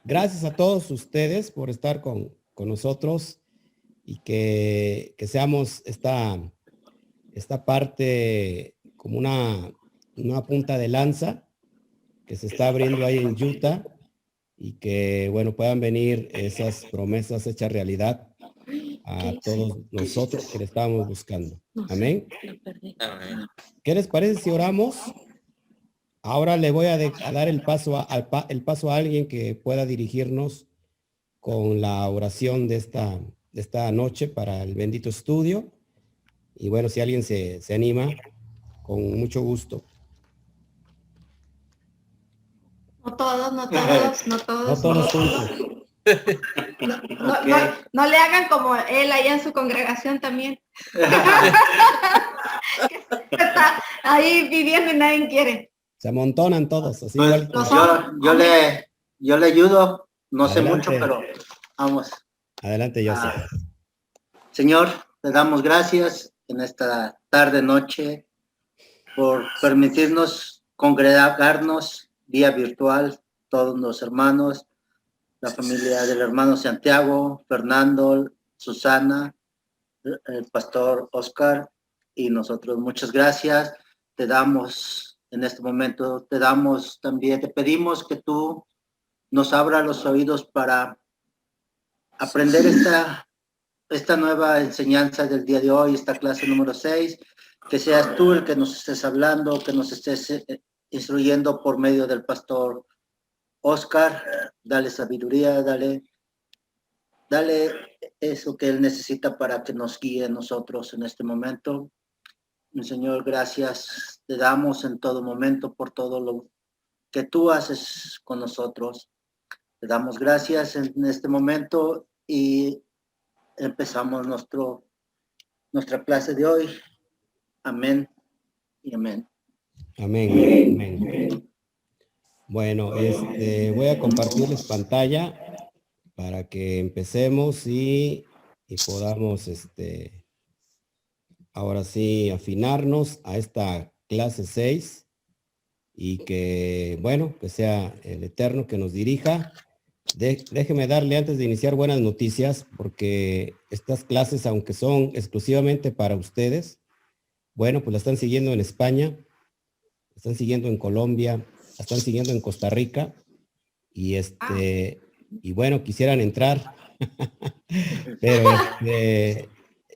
gracias a todos ustedes por estar con nosotros y que seamos esta parte como una punta de lanza que se está abriendo ahí en Utah y que, bueno, puedan venir esas promesas hechas realidad a todos nosotros que le estábamos buscando. Amén. Amén. ¿Qué les parece si oramos? Ahora le voy a dar el paso a alguien que pueda dirigirnos con la oración de esta noche para el bendito estudio. Y bueno, si alguien se anima, con mucho gusto. No todos, no todos, no todos. No todos juntos. No le hagan como él allá en su congregación también. Que está ahí viviendo y nadie quiere. Se amontonan todos, así Pues, igual. yo le ayudo, no sé Adelante. mucho, pero vamos. Adelante, Joseph. Señor, te damos gracias en esta tarde, noche, por permitirnos congregarnos vía virtual, todos los hermanos, la familia del hermano Santiago, Fernando, Susana, el pastor Oscar y nosotros. Muchas gracias. Te damos en este momento, te pedimos que tú nos abras los oídos para aprender esta nueva enseñanza del día de hoy, esta clase número 6, que seas tú el que nos estés hablando, que nos estés instruyendo por medio del pastor Oscar. Dale sabiduría, dale eso que él necesita para que nos guíe a nosotros en este momento. Mi Señor, gracias te damos en todo momento por todo lo que tú haces con nosotros. Te damos gracias en este momento y empezamos nuestra clase de hoy. Amén y amén. Amén. Amén. Bueno, voy a compartirles pantalla para que empecemos y podamos ahora sí afinarnos a esta clase 6 y que, bueno, que sea el Eterno que nos dirija. Déjeme darle antes de iniciar buenas noticias, porque estas clases, aunque son exclusivamente para ustedes, bueno, pues la están siguiendo en España, la están siguiendo en Colombia, la están siguiendo en Costa Rica, y y bueno, quisieran entrar, pero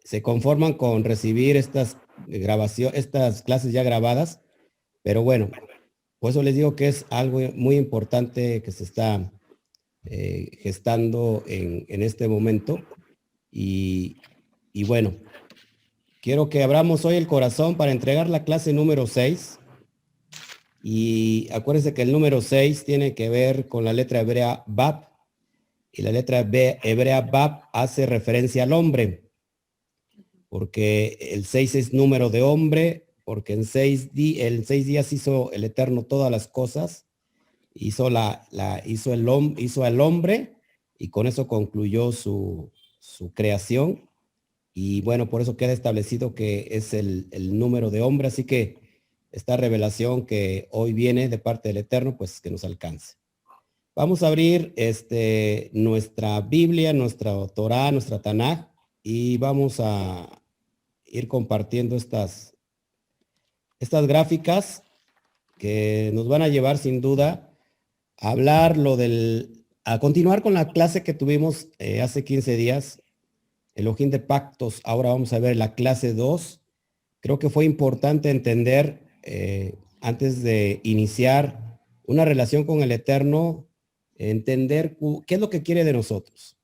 se conforman con recibir estas clases ya grabadas, pero bueno, por eso les digo que es algo muy importante que se está gestando en este momento. Y bueno, quiero que abramos hoy el corazón para entregar la clase número 6. Y acuérdense que el número 6 tiene que ver con la letra hebrea Bab. Y la letra hebrea Bab hace referencia al hombre. Porque el 6 es número de hombre, porque en 6 días hizo el Eterno todas las cosas. Hizo al hombre y con eso concluyó su creación. Y bueno, por eso queda establecido que es el número de hombre. Así que esta revelación que hoy viene de parte del Eterno, pues que nos alcance. Vamos a abrir nuestra Biblia, nuestra Torá, nuestra Tanaj, y vamos a ir compartiendo estas gráficas que nos van a llevar sin duda a hablar a continuar con la clase que tuvimos hace 15 días, Elohim de Pactos. Ahora vamos a ver la clase 2. Creo que fue importante entender, antes de iniciar una relación con el Eterno, entender qué es lo que quiere de nosotros,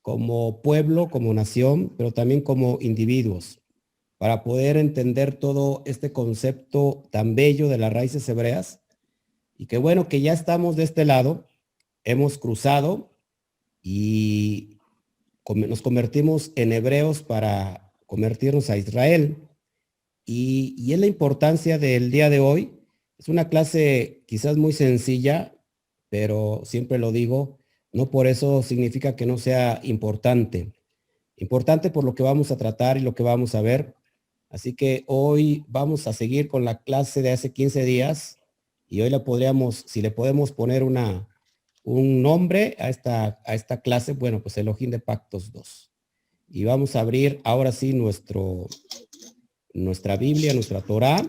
como pueblo, como nación, pero también como individuos, para poder entender todo este concepto tan bello de las raíces hebreas. Y qué bueno que ya estamos de este lado, hemos cruzado y nos convertimos en hebreos para convertirnos a Israel. Y es la importancia del día de hoy. Es una clase quizás muy sencilla, pero siempre lo digo, no por eso significa que no sea importante. Importante por lo que vamos a tratar y lo que vamos a ver. Así que hoy vamos a seguir con la clase de hace 15 días y hoy si le podemos poner una un nombre a esta clase, bueno, pues Elohim de Pactos 2. Y vamos a abrir ahora sí nuestra Biblia, nuestra Torá,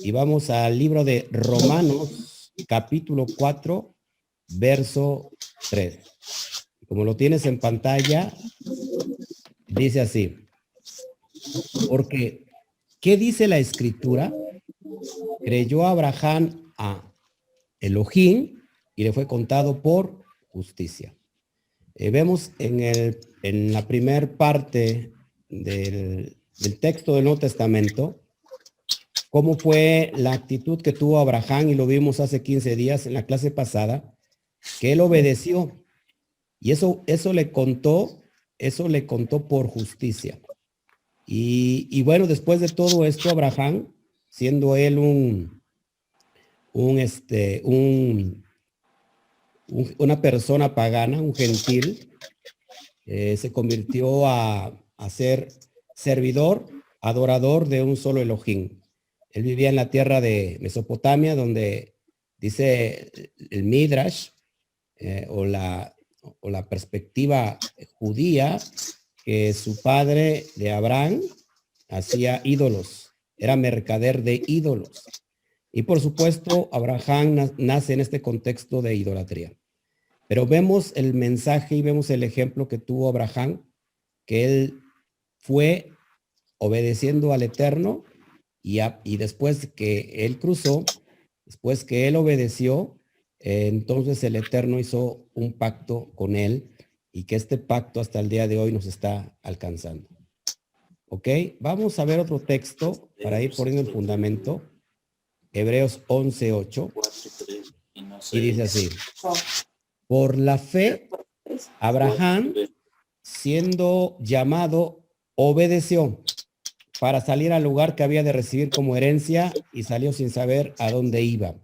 y vamos al libro de Romanos, capítulo 4, verso 3. Como lo tienes en pantalla, dice así: porque, ¿qué dice la Escritura? Creyó Abraham a Elohim y le fue contado por justicia. Vemos en la primer parte del texto del Nuevo Testamento cómo fue la actitud que tuvo Abraham, y lo vimos hace 15 días en la clase pasada, que él obedeció, y eso le contó por justicia. Y bueno, después de todo esto, Abraham, siendo él una persona pagana, un gentil, se convirtió a ser servidor, adorador de un solo Elohim. Él vivía en la tierra de Mesopotamia, donde dice el Midrash, o la perspectiva judía, que su padre de Abraham hacía ídolos, era mercader de ídolos. Y por supuesto, Abraham nace en este contexto de idolatría. Pero vemos el mensaje y vemos el ejemplo que tuvo Abraham, que él fue obedeciendo al Eterno, y después que él cruzó, después que él obedeció, entonces el Eterno hizo un pacto con él, y que este pacto hasta el día de hoy nos está alcanzando. ¿Ok? Vamos a ver otro texto para ir poniendo el fundamento. Hebreos 11:8. Y dice así: por la fe, Abraham, siendo llamado, obedeció para salir al lugar que había de recibir como herencia, y salió sin saber a dónde iba.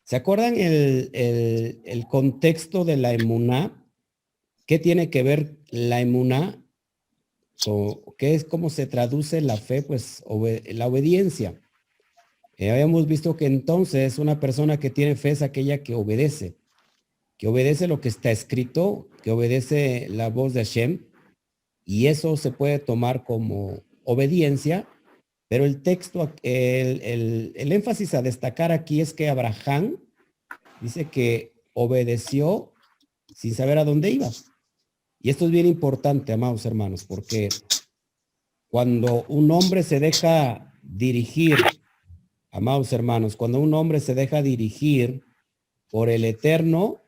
¿Se acuerdan el contexto de la emuná? ¿Qué tiene que ver la emuná? ¿Qué es, cómo se traduce la fe? Pues la obediencia. Habíamos visto que entonces una persona que tiene fe es aquella que obedece lo que está escrito, que obedece la voz de Hashem, y eso se puede tomar como obediencia. Pero el texto, el énfasis a destacar aquí es que Abraham dice que obedeció sin saber a dónde iba. Y esto es bien importante, amados hermanos, porque cuando un hombre se deja dirigir, amados hermanos, cuando un hombre se deja dirigir por el Eterno,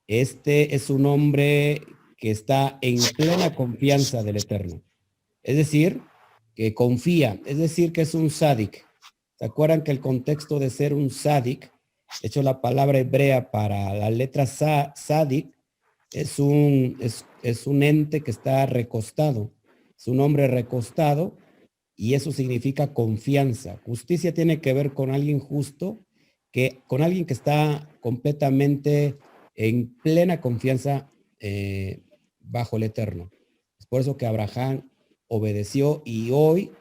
este es un hombre que está en plena confianza del Eterno. Es decir, que confía, es decir, que es un sádic. ¿Se acuerdan que el contexto de ser un sádic, de hecho la palabra hebrea para la letra sádic, es un ente que está recostado, es un hombre recostado, y eso significa confianza. Justicia tiene que ver con alguien justo, con alguien que está completamente en plena confianza bajo el Eterno. Es por eso que Abraham obedeció, y hoy,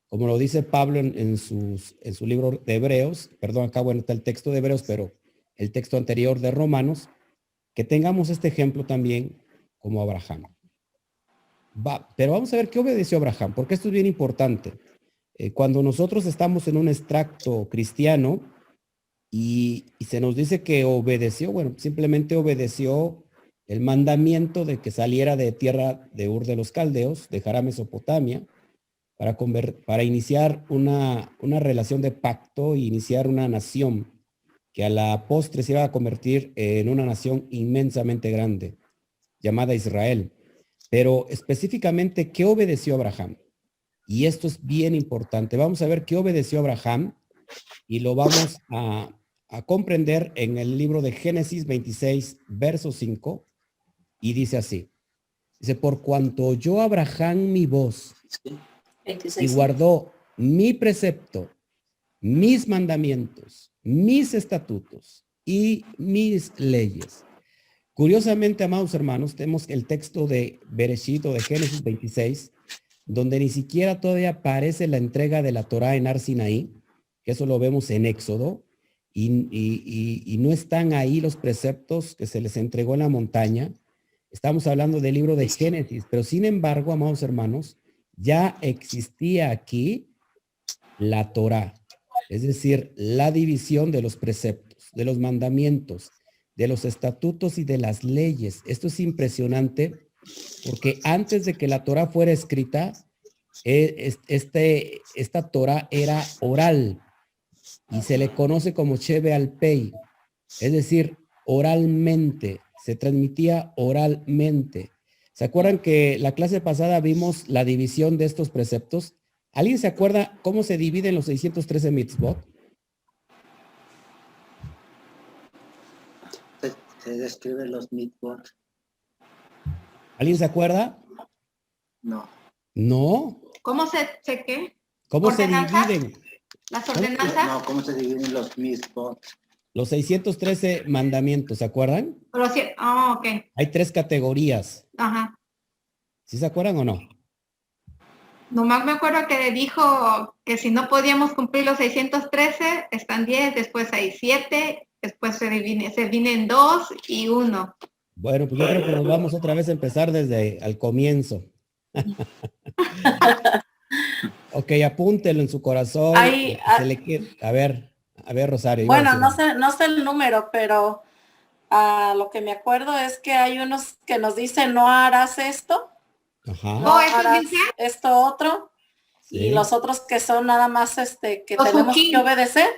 como lo dice Pablo en su libro de Hebreos, perdón, acá bueno está el texto de Hebreos, pero el texto anterior de Romanos, que tengamos este ejemplo también como Abraham. Pero vamos a ver qué obedeció Abraham, porque esto es bien importante. Cuando nosotros estamos en un extracto cristiano y se nos dice que obedeció, bueno, simplemente obedeció el mandamiento de que saliera de tierra de Ur de los Caldeos, dejara Mesopotamia, para iniciar una relación de pacto e iniciar una nación que a la postre se iba a convertir en una nación inmensamente grande, llamada Israel. Pero específicamente, ¿qué obedeció Abraham? Y esto es bien importante. Vamos a ver qué obedeció Abraham, y lo vamos a comprender en el libro de Génesis 26, verso 5, y dice así. Dice: por cuanto oyó Abraham mi voz y guardó mi precepto, mis mandamientos, mis estatutos y mis leyes. Curiosamente, amados hermanos, tenemos el texto de Bereshit, o de Génesis 26, donde ni siquiera todavía aparece la entrega de la Torá en Ar Sinaí, que eso lo vemos en Éxodo, y no están ahí los preceptos que se les entregó en la montaña. Estamos hablando del libro de Génesis, pero sin embargo, amados hermanos, ya existía aquí la Torá, es decir, la división de los preceptos, de los mandamientos, de los estatutos y de las leyes. Esto es impresionante porque antes de que la Torá fuera escrita, esta Torá era oral y se le conoce como Sheve al Pei, es decir, oralmente, se transmitía oralmente. ¿Se acuerdan que la clase pasada vimos la división de estos preceptos? ¿Alguien se acuerda cómo se dividen los 613 mitzvot? Se describen los mitzvot. ¿Alguien se acuerda? No. No. ¿Cómo se qué? ¿Cómo se ¿Ordenanzas? dividen? ¿Las ordenanzas? No, ¿cómo se dividen los mitzvot? Los 613 mandamientos, ¿se acuerdan? Pero sí, ok. Hay 3 categorías. Ajá. ¿Sí se acuerdan o no? Nomás me acuerdo que dijo que si no podíamos cumplir los 613, están 10, después hay 7, después se divide en 2 y 1. Bueno, pues yo creo que nos vamos otra vez a empezar desde al comienzo. Ok, apúntelo en su corazón. Ahí, A ver, Rosario. bueno, no sé el número, pero lo que me acuerdo es que hay unos que nos dicen no harás esto, Ajá. No, eso harás dice. esto otro, Sí. y los otros que son nada más que Los tenemos hukim. que obedecer.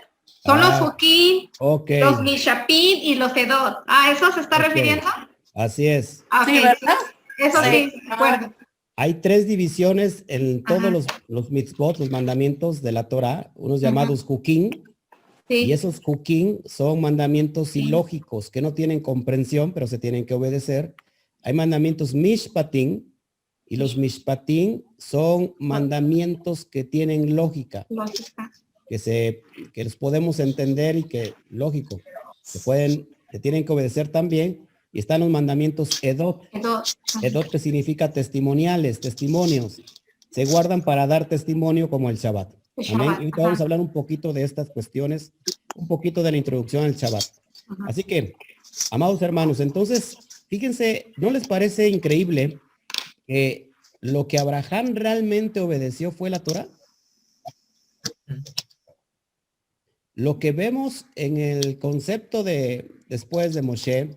Son los Hukim, Ok. los Mishapid y los Edot. ¿Eso se está Ok. refiriendo? Así es. Sí, Ok, ¿verdad? eso sí, Sí. de acuerdo. Hay 3 divisiones en todos Ajá. los mitzvot, los mandamientos de la Torah, unos llamados hukim, y Sí. esos hukim son mandamientos ilógicos que no tienen comprensión, pero se tienen que obedecer. Hay mandamientos mishpatim, y los mishpatim son mandamientos que tienen lógica, Lógica. que los podemos entender y que, lógico, se tienen que obedecer también. Y están los mandamientos edot. Edot. Edot, que significa testimoniales, testimonios. Se guardan para dar testimonio como el Shabbat. El Amén. Shabbat, Y ahorita ajá. vamos a hablar un poquito de estas cuestiones, un poquito de la introducción al Shabbat. Ajá. Así que, amados hermanos, entonces, fíjense, ¿no les parece increíble que lo que Abraham realmente obedeció fue la Torah? Lo que vemos en el concepto de después de Moshe,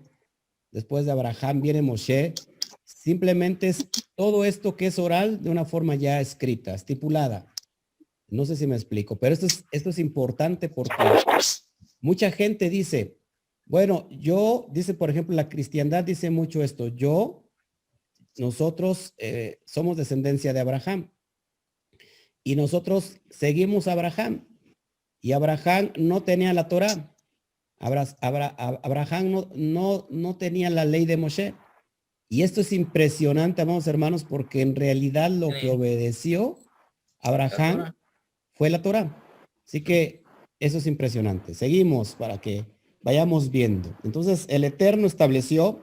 después de Abraham viene Moshe, simplemente es todo esto que es oral de una forma ya escrita, estipulada. No sé si me explico, pero esto es importante porque mucha gente dice, bueno, dice por ejemplo, la cristiandad dice mucho esto, nosotros somos descendencia de Abraham y nosotros seguimos a Abraham y Abraham no tenía la Torá. Abraham no tenía la ley de Moshe. Y esto es impresionante, amados hermanos, porque en realidad lo que obedeció Abraham fue la Torá. Así que eso es impresionante. Seguimos para que vayamos viendo. Entonces, el Eterno estableció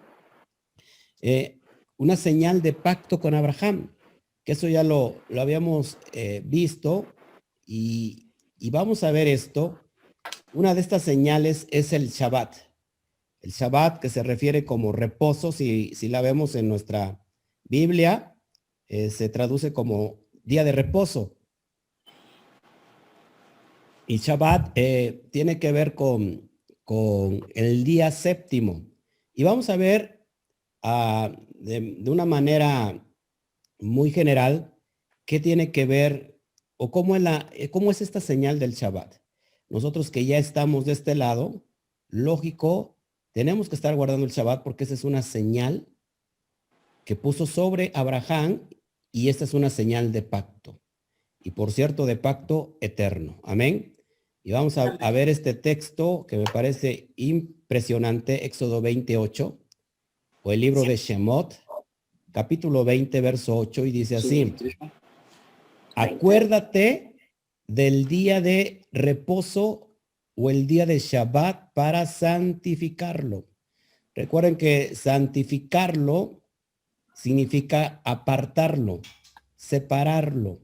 una señal de pacto con Abraham, que eso ya lo habíamos visto y vamos a ver esto. Una de estas señales es el Shabbat. El Shabbat, que se refiere como reposo, si la vemos en nuestra Biblia, se traduce como día de reposo. Y Shabbat tiene que ver con el día séptimo. Y vamos a ver de una manera muy general qué tiene que ver o cómo es esta señal del Shabbat. Nosotros que ya estamos de este lado, lógico, tenemos que estar guardando el Shabbat porque esa es una señal que puso sobre Abraham y esta es una señal de pacto. Y por cierto, de pacto eterno. Amén. Y vamos a ver este texto que me parece impresionante, Éxodo 28, o el libro de Shemot, capítulo 20, verso 8, y dice así: acuérdate del día de reposo o el día de Shabbat para santificarlo. Recuerden que santificarlo significa apartarlo, separarlo.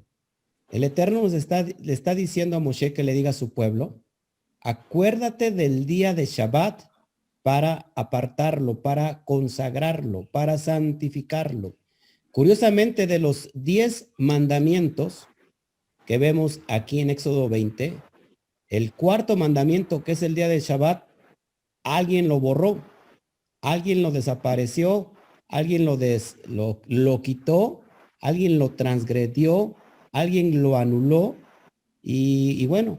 El Eterno le está diciendo a Moshe que le diga a su pueblo acuérdate del día de Shabbat para apartarlo, para consagrarlo, para santificarlo. Curiosamente, de los 10 mandamientos que vemos aquí en Éxodo 20, el cuarto mandamiento, que es el día de Shabbat, alguien lo borró, alguien lo desapareció, alguien lo quitó, alguien lo transgredió, alguien lo anuló y bueno,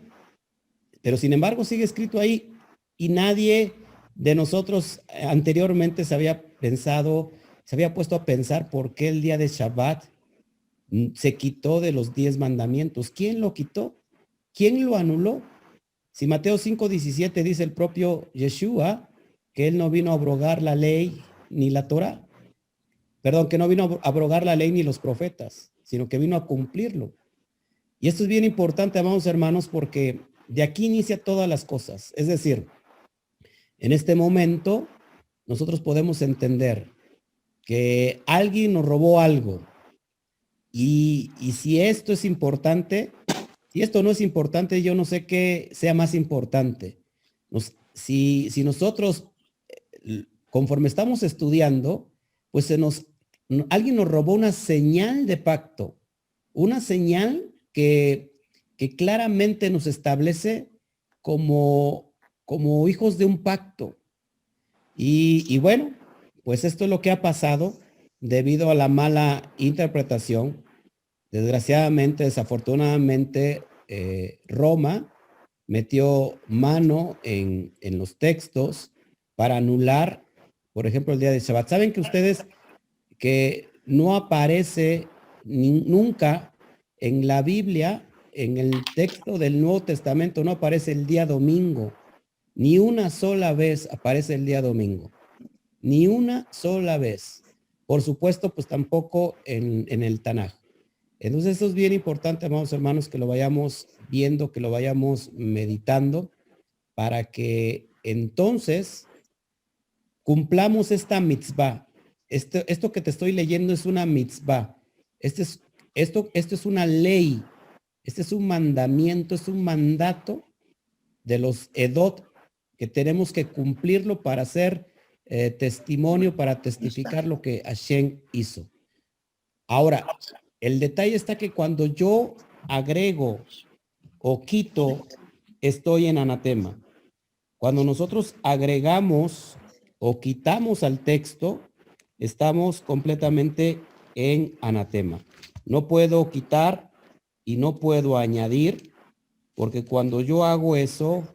pero sin embargo sigue escrito ahí y nadie de nosotros anteriormente se había puesto a pensar por qué el día de Shabbat se quitó de los 10 mandamientos. ¿Quién lo quitó? ¿Quién lo anuló? Si Mateo 5:17 dice el propio Yeshua que él no vino a abrogar la ley ni la Torah. Perdón, que no vino a abrogar la ley ni los profetas, sino que vino a cumplirlo. Y esto es bien importante, amados hermanos, porque de aquí inicia todas las cosas. Es decir, en este momento nosotros podemos entender que alguien nos robó algo. Y si esto es importante, si esto no es importante, yo no sé qué sea más importante. Si nosotros, conforme estamos estudiando, pues alguien nos robó una señal de pacto, una señal que claramente nos establece como hijos de un pacto. Y bueno, pues esto es lo que ha pasado debido a la mala interpretación. Desgraciadamente, desafortunadamente, Roma metió mano en los textos para anular, por ejemplo, el día de Shabbat. ¿Saben que ustedes que no aparece nunca en la Biblia, en el texto del Nuevo Testamento, no aparece el día domingo? Ni una sola vez aparece el día domingo. Ni una sola vez. Por supuesto, pues tampoco en el Tanaj. Entonces, esto es bien importante, amados hermanos, que lo vayamos viendo, que lo vayamos meditando, para que entonces cumplamos esta mitzvah. Esto que te estoy leyendo es una mitzvah. Esto es una ley. Este es un mandamiento, es un mandato de los edot que tenemos que cumplirlo para hacer testimonio, para testificar lo que Hashem hizo. Ahora, el detalle está que cuando yo agrego o quito, estoy en anatema. Cuando nosotros agregamos o quitamos al texto, estamos completamente en anatema. No puedo quitar y no puedo añadir, porque cuando yo hago eso,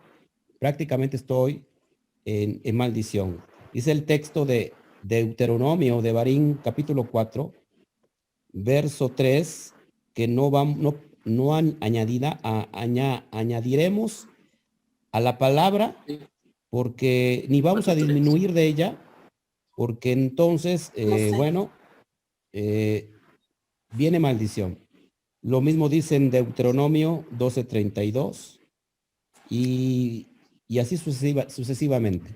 prácticamente estoy en maldición. Dice el texto de Deuteronomio, de Barín, capítulo 4, verso 3, que añadiremos a la palabra, porque ni vamos a disminuir de ella, porque entonces, viene maldición. Lo mismo dice en Deuteronomio 12:32 y así sucesivamente.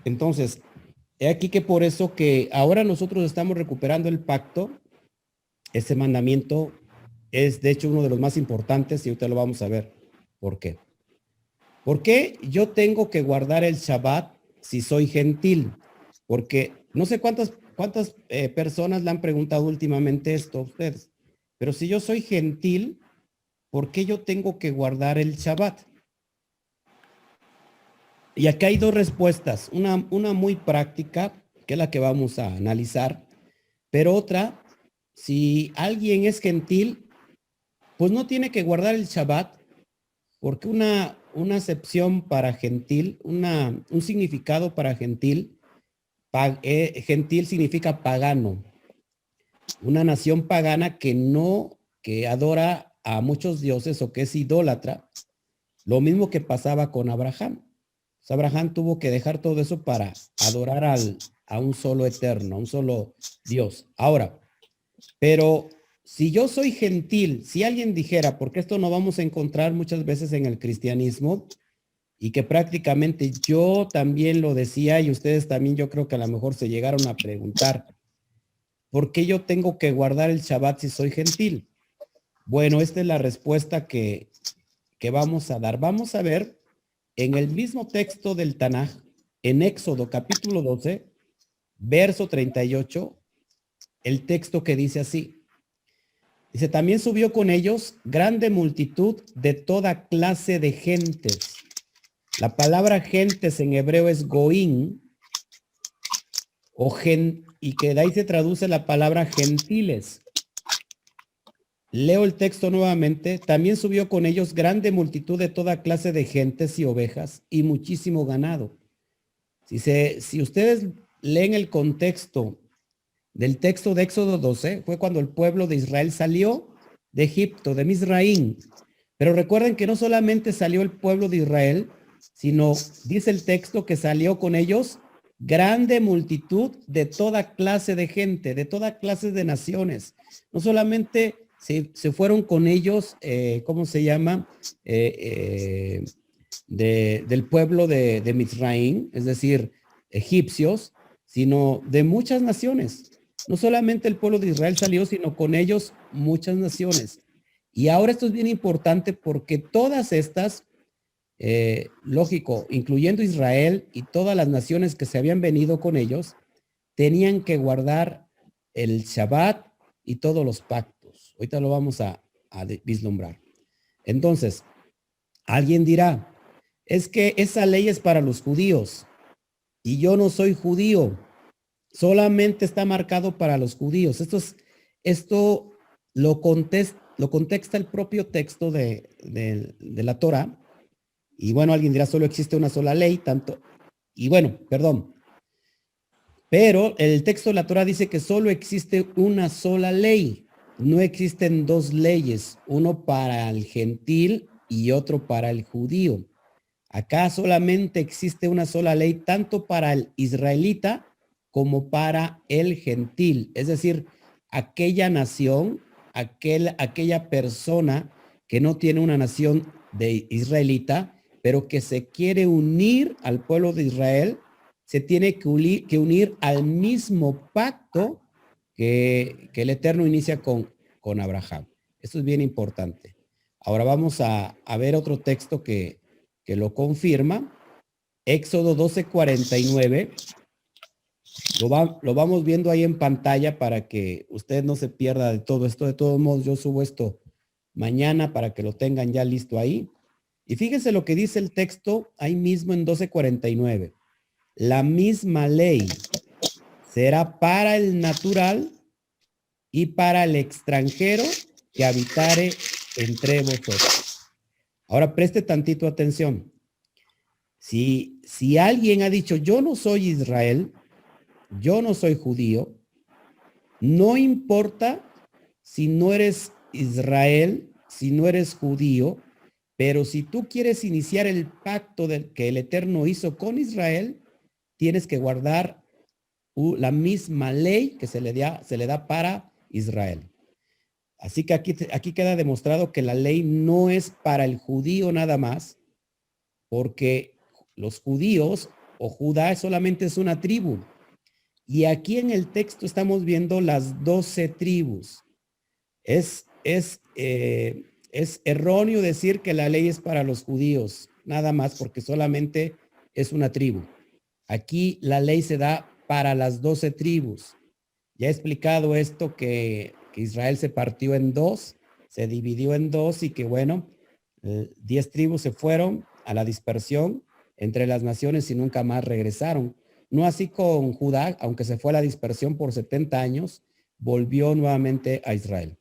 Entonces, he aquí que por eso que ahora nosotros estamos recuperando el pacto. Ese mandamiento es de hecho uno de los más importantes y ahorita lo vamos a ver. ¿Por qué? ¿Por qué yo tengo que guardar el Shabbat si soy gentil? Porque no sé cuántas personas le han preguntado últimamente esto a ustedes, pero si yo soy gentil, ¿por qué yo tengo que guardar el Shabbat? Y aquí hay dos respuestas, una muy práctica, que es la que vamos a analizar, pero otra, si alguien es gentil, pues no tiene que guardar el Shabbat, porque una acepción para gentil, un significado para gentil, gentil significa pagano, una nación pagana que adora a muchos dioses o que es idólatra, lo mismo que pasaba con Abraham. Pues Abraham tuvo que dejar todo eso para adorar a un solo eterno, a un solo Dios. Ahora, pero si yo soy gentil, si alguien dijera, porque esto no vamos a encontrar muchas veces en el cristianismo, y que prácticamente yo también lo decía y ustedes también yo creo que a lo mejor se llegaron a preguntar, ¿por qué yo tengo que guardar el Shabbat si soy gentil? Bueno, esta es la respuesta que vamos a dar. Vamos a ver en el mismo texto del Tanaj, en Éxodo capítulo 12, verso 38, el texto que dice así. Dice, también subió con ellos grande multitud de toda clase de gentes. La palabra gentes en hebreo es goín, y que de ahí se traduce la palabra gentiles. Leo el texto nuevamente. También subió con ellos grande multitud de toda clase de gentes y ovejas y muchísimo ganado. Si ustedes leen el contexto del texto de Éxodo 12, fue cuando el pueblo de Israel salió de Egipto, de Misraín. Pero recuerden que no solamente salió el pueblo de Israel, sino dice el texto que salió con ellos grande multitud de toda clase de gente, de toda clase de naciones. No solamente se fueron con ellos, ¿cómo se llama? Del pueblo de Misraín, es decir, egipcios, sino de muchas naciones. No solamente el pueblo de Israel salió, sino con ellos muchas naciones. Y ahora esto es bien importante porque todas estas, lógico, incluyendo Israel y todas las naciones que se habían venido con ellos, tenían que guardar el Shabbat y todos los pactos. Ahorita lo vamos a vislumbrar. Entonces, alguien dirá, es que esa ley es para los judíos y yo no soy judío. Solamente está marcado para los judíos. Esto lo contexta el propio texto de la Torah. Y bueno, alguien dirá, solo existe una sola ley, pero el texto de la Torah dice que solo existe una sola ley. No existen dos leyes, uno para el gentil y otro para el judío. Acá solamente existe una sola ley, tanto para el israelita como para el gentil, es decir, aquella nación, aquella persona que no tiene una nación de israelita, pero que se quiere unir al pueblo de Israel, se tiene que unir al mismo pacto que el Eterno inicia con Abraham. Esto es bien importante. Ahora vamos a ver otro texto que lo confirma. Éxodo 12:49. Lo vamos viendo ahí en pantalla para que usted no se pierda de todo esto. De todos modos, yo subo esto mañana para que lo tengan ya listo ahí. Y fíjense lo que dice el texto ahí mismo en 12:49. La misma ley será para el natural y para el extranjero que habitare entre vosotros. Ahora preste tantito atención. Si alguien ha dicho, yo no soy Israel, yo no soy judío, no importa si no eres Israel, si no eres judío, pero si tú quieres iniciar el pacto que el Eterno hizo con Israel, tienes que guardar la misma ley que se le da para Israel. Así que aquí queda demostrado que la ley no es para el judío nada más, porque los judíos o Judá solamente es una tribu. Y aquí en el texto estamos viendo las 12 tribus. Es erróneo decir que la ley es para los judíos, nada más porque solamente es una tribu. Aquí la ley se da para las 12 tribus. Ya he explicado esto que Israel se partió en dos, se dividió en dos y que bueno, 10 tribus se fueron a la dispersión entre las naciones y nunca más regresaron. No así con Judá, aunque se fue a la dispersión por 70 años, volvió nuevamente a Israel.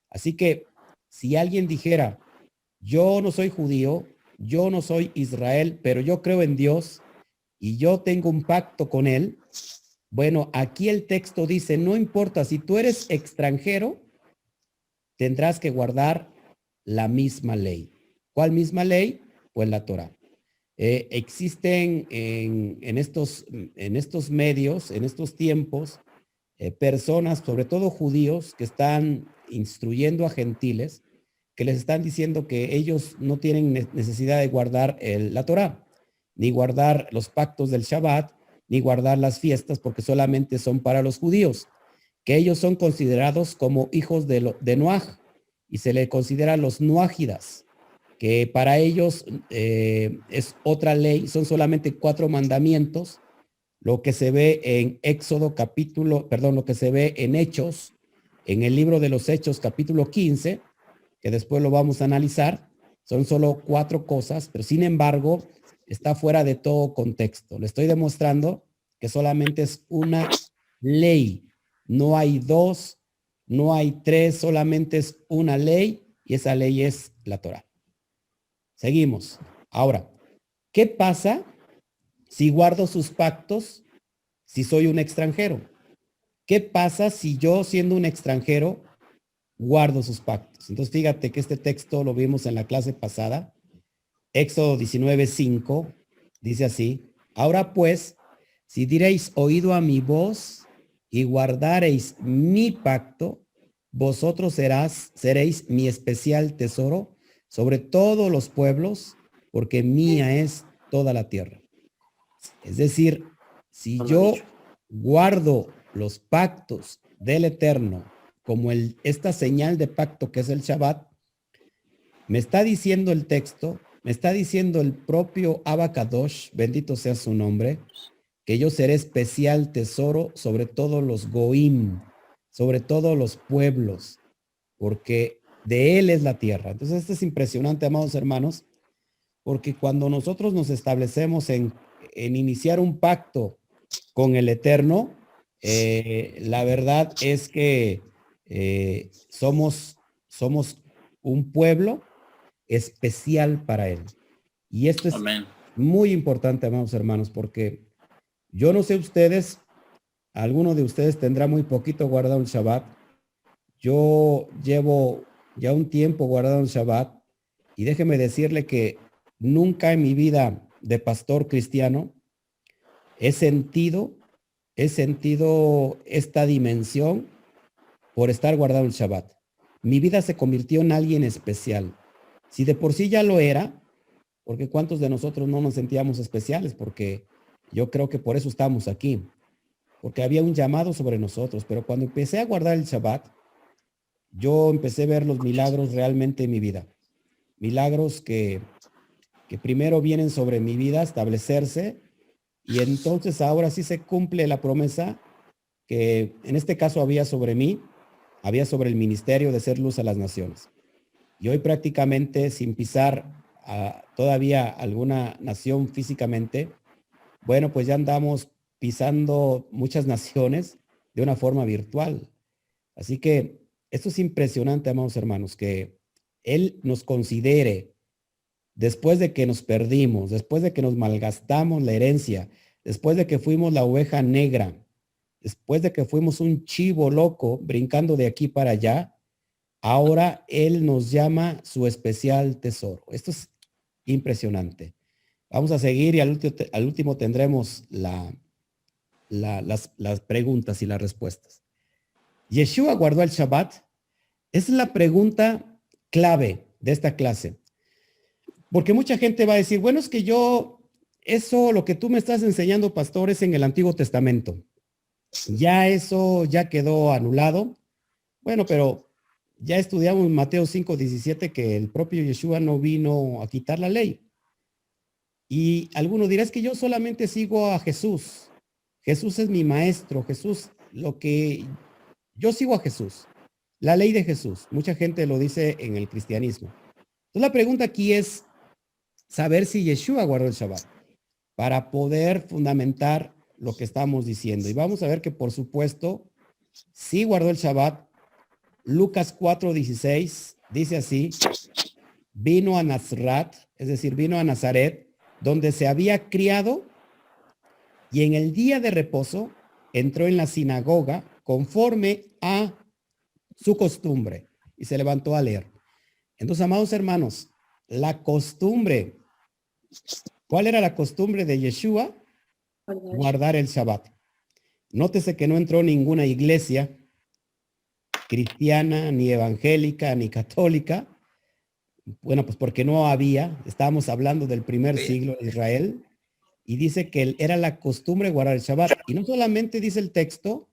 Así que si alguien dijera, yo no soy judío, yo no soy Israel, pero yo creo en Dios y yo tengo un pacto con él, bueno, aquí el texto dice, no importa, si tú eres extranjero, tendrás que guardar la misma ley. ¿Cuál misma ley? Pues la Torah. Existen en estos medios, en estos tiempos, personas, sobre todo judíos, que están instruyendo a gentiles, que les están diciendo que ellos no tienen necesidad de guardar la Torah, ni guardar los pactos del Shabbat, ni guardar las fiestas, porque solamente son para los judíos, que ellos son considerados como hijos de Noaj, y se le considera los noágidas, que para ellos es otra ley, son solamente 4 mandamientos, lo que se ve en lo que se ve en Hechos, en el libro de los Hechos, capítulo 15, que después lo vamos a analizar, son solo 4 cosas, pero sin embargo, está fuera de todo contexto. Le estoy demostrando que solamente es una ley, no hay 2, no hay 3, solamente es una ley, y esa ley es la Torá. Seguimos. Ahora, ¿qué pasa si guardo sus pactos si soy un extranjero? ¿Qué pasa si yo, siendo un extranjero, guardo sus pactos? Entonces, fíjate que este texto lo vimos en la clase pasada. Éxodo 19:5 dice así: ahora pues, si diréis oído a mi voz y guardareis mi pacto, vosotros seréis mi especial tesoro sobre todos los pueblos, porque mía es toda la tierra. Es decir, si yo guardo los pactos del Eterno, como esta señal de pacto que es el Shabbat, me está diciendo el texto, me está diciendo el propio Abacadosh, bendito sea su nombre, que yo seré especial tesoro sobre todos los Goim, sobre todos los pueblos, porque de él es la tierra. Entonces esto es impresionante, amados hermanos, porque cuando nosotros nos establecemos en iniciar un pacto con el Eterno, la verdad es que somos un pueblo especial para él. Y esto es Amén. muy importante, amados hermanos, porque yo no sé ustedes, alguno de ustedes tendrá muy poquito guardado el Shabbat. Yo llevo ya un tiempo guardado el Shabbat, y déjeme decirle que nunca en mi vida de pastor cristiano he sentido esta dimensión por estar guardado el Shabbat. Mi vida se convirtió en alguien especial. Si de por sí ya lo era, porque ¿cuántos de nosotros no nos sentíamos especiales? Porque yo creo que por eso estamos aquí, porque había un llamado sobre nosotros. Pero cuando empecé a guardar el Shabbat, yo empecé a ver los milagros realmente en mi vida. Milagros que primero vienen sobre mi vida, establecerse, y entonces ahora sí se cumple la promesa que en este caso había sobre mí, había sobre el ministerio de ser luz a las naciones. Y hoy prácticamente sin pisar todavía alguna nación físicamente, bueno, pues ya andamos pisando muchas naciones de una forma virtual. Así que esto es impresionante, amados hermanos, que Él nos considere después de que nos perdimos, después de que nos malgastamos la herencia, después de que fuimos la oveja negra, después de que fuimos un chivo loco brincando de aquí para allá, ahora Él nos llama su especial tesoro. Esto es impresionante. Vamos a seguir y al último tendremos las preguntas y las respuestas. ¿Yeshua guardó el Shabbat? Esa es la pregunta clave de esta clase. Porque mucha gente va a decir, bueno, es que eso, lo que tú me estás enseñando, pastor, es en el Antiguo Testamento. Ya eso ya quedó anulado. Bueno, pero ya estudiamos en Mateo 5:17 que el propio Yeshua no vino a quitar la ley. Y alguno dirá, es que yo solamente sigo a Jesús. Jesús es mi maestro. Yo sigo a Jesús. La ley de Jesús. Mucha gente lo dice en el cristianismo. Entonces la pregunta aquí es saber si Yeshua guardó el Shabbat para poder fundamentar lo que estamos diciendo. Y vamos a ver que por supuesto sí guardó el Shabbat. Lucas 4:16 dice así: vino a Nazaret, es decir, vino a Nazaret, donde se había criado, y en el día de reposo entró en la sinagoga conforme a su costumbre y se levantó a leer. Entonces, amados hermanos, la costumbre, ¿cuál era la costumbre de Yeshua? Guardar el Shabbat. Nótese que no entró ninguna iglesia cristiana, ni evangélica, ni católica. Bueno, pues porque no había. Estábamos hablando del primer siglo de Israel. Y dice que era la costumbre guardar el Shabbat. Y no solamente dice el texto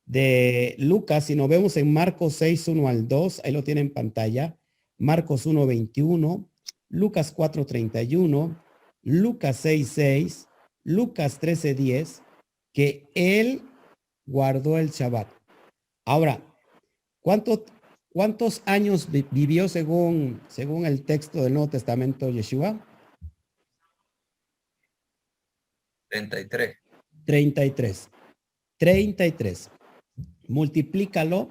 de Lucas, sino vemos en Marcos 6:1 al 2, ahí lo tiene en pantalla, Marcos 1:21, Lucas 4:31, Lucas 6:6, Lucas 13:10, que él guardó el Shabbat. Ahora, ¿cuántos años vivió según el texto del Nuevo Testamento Yeshua? 33. 33. 33. Multiplícalo,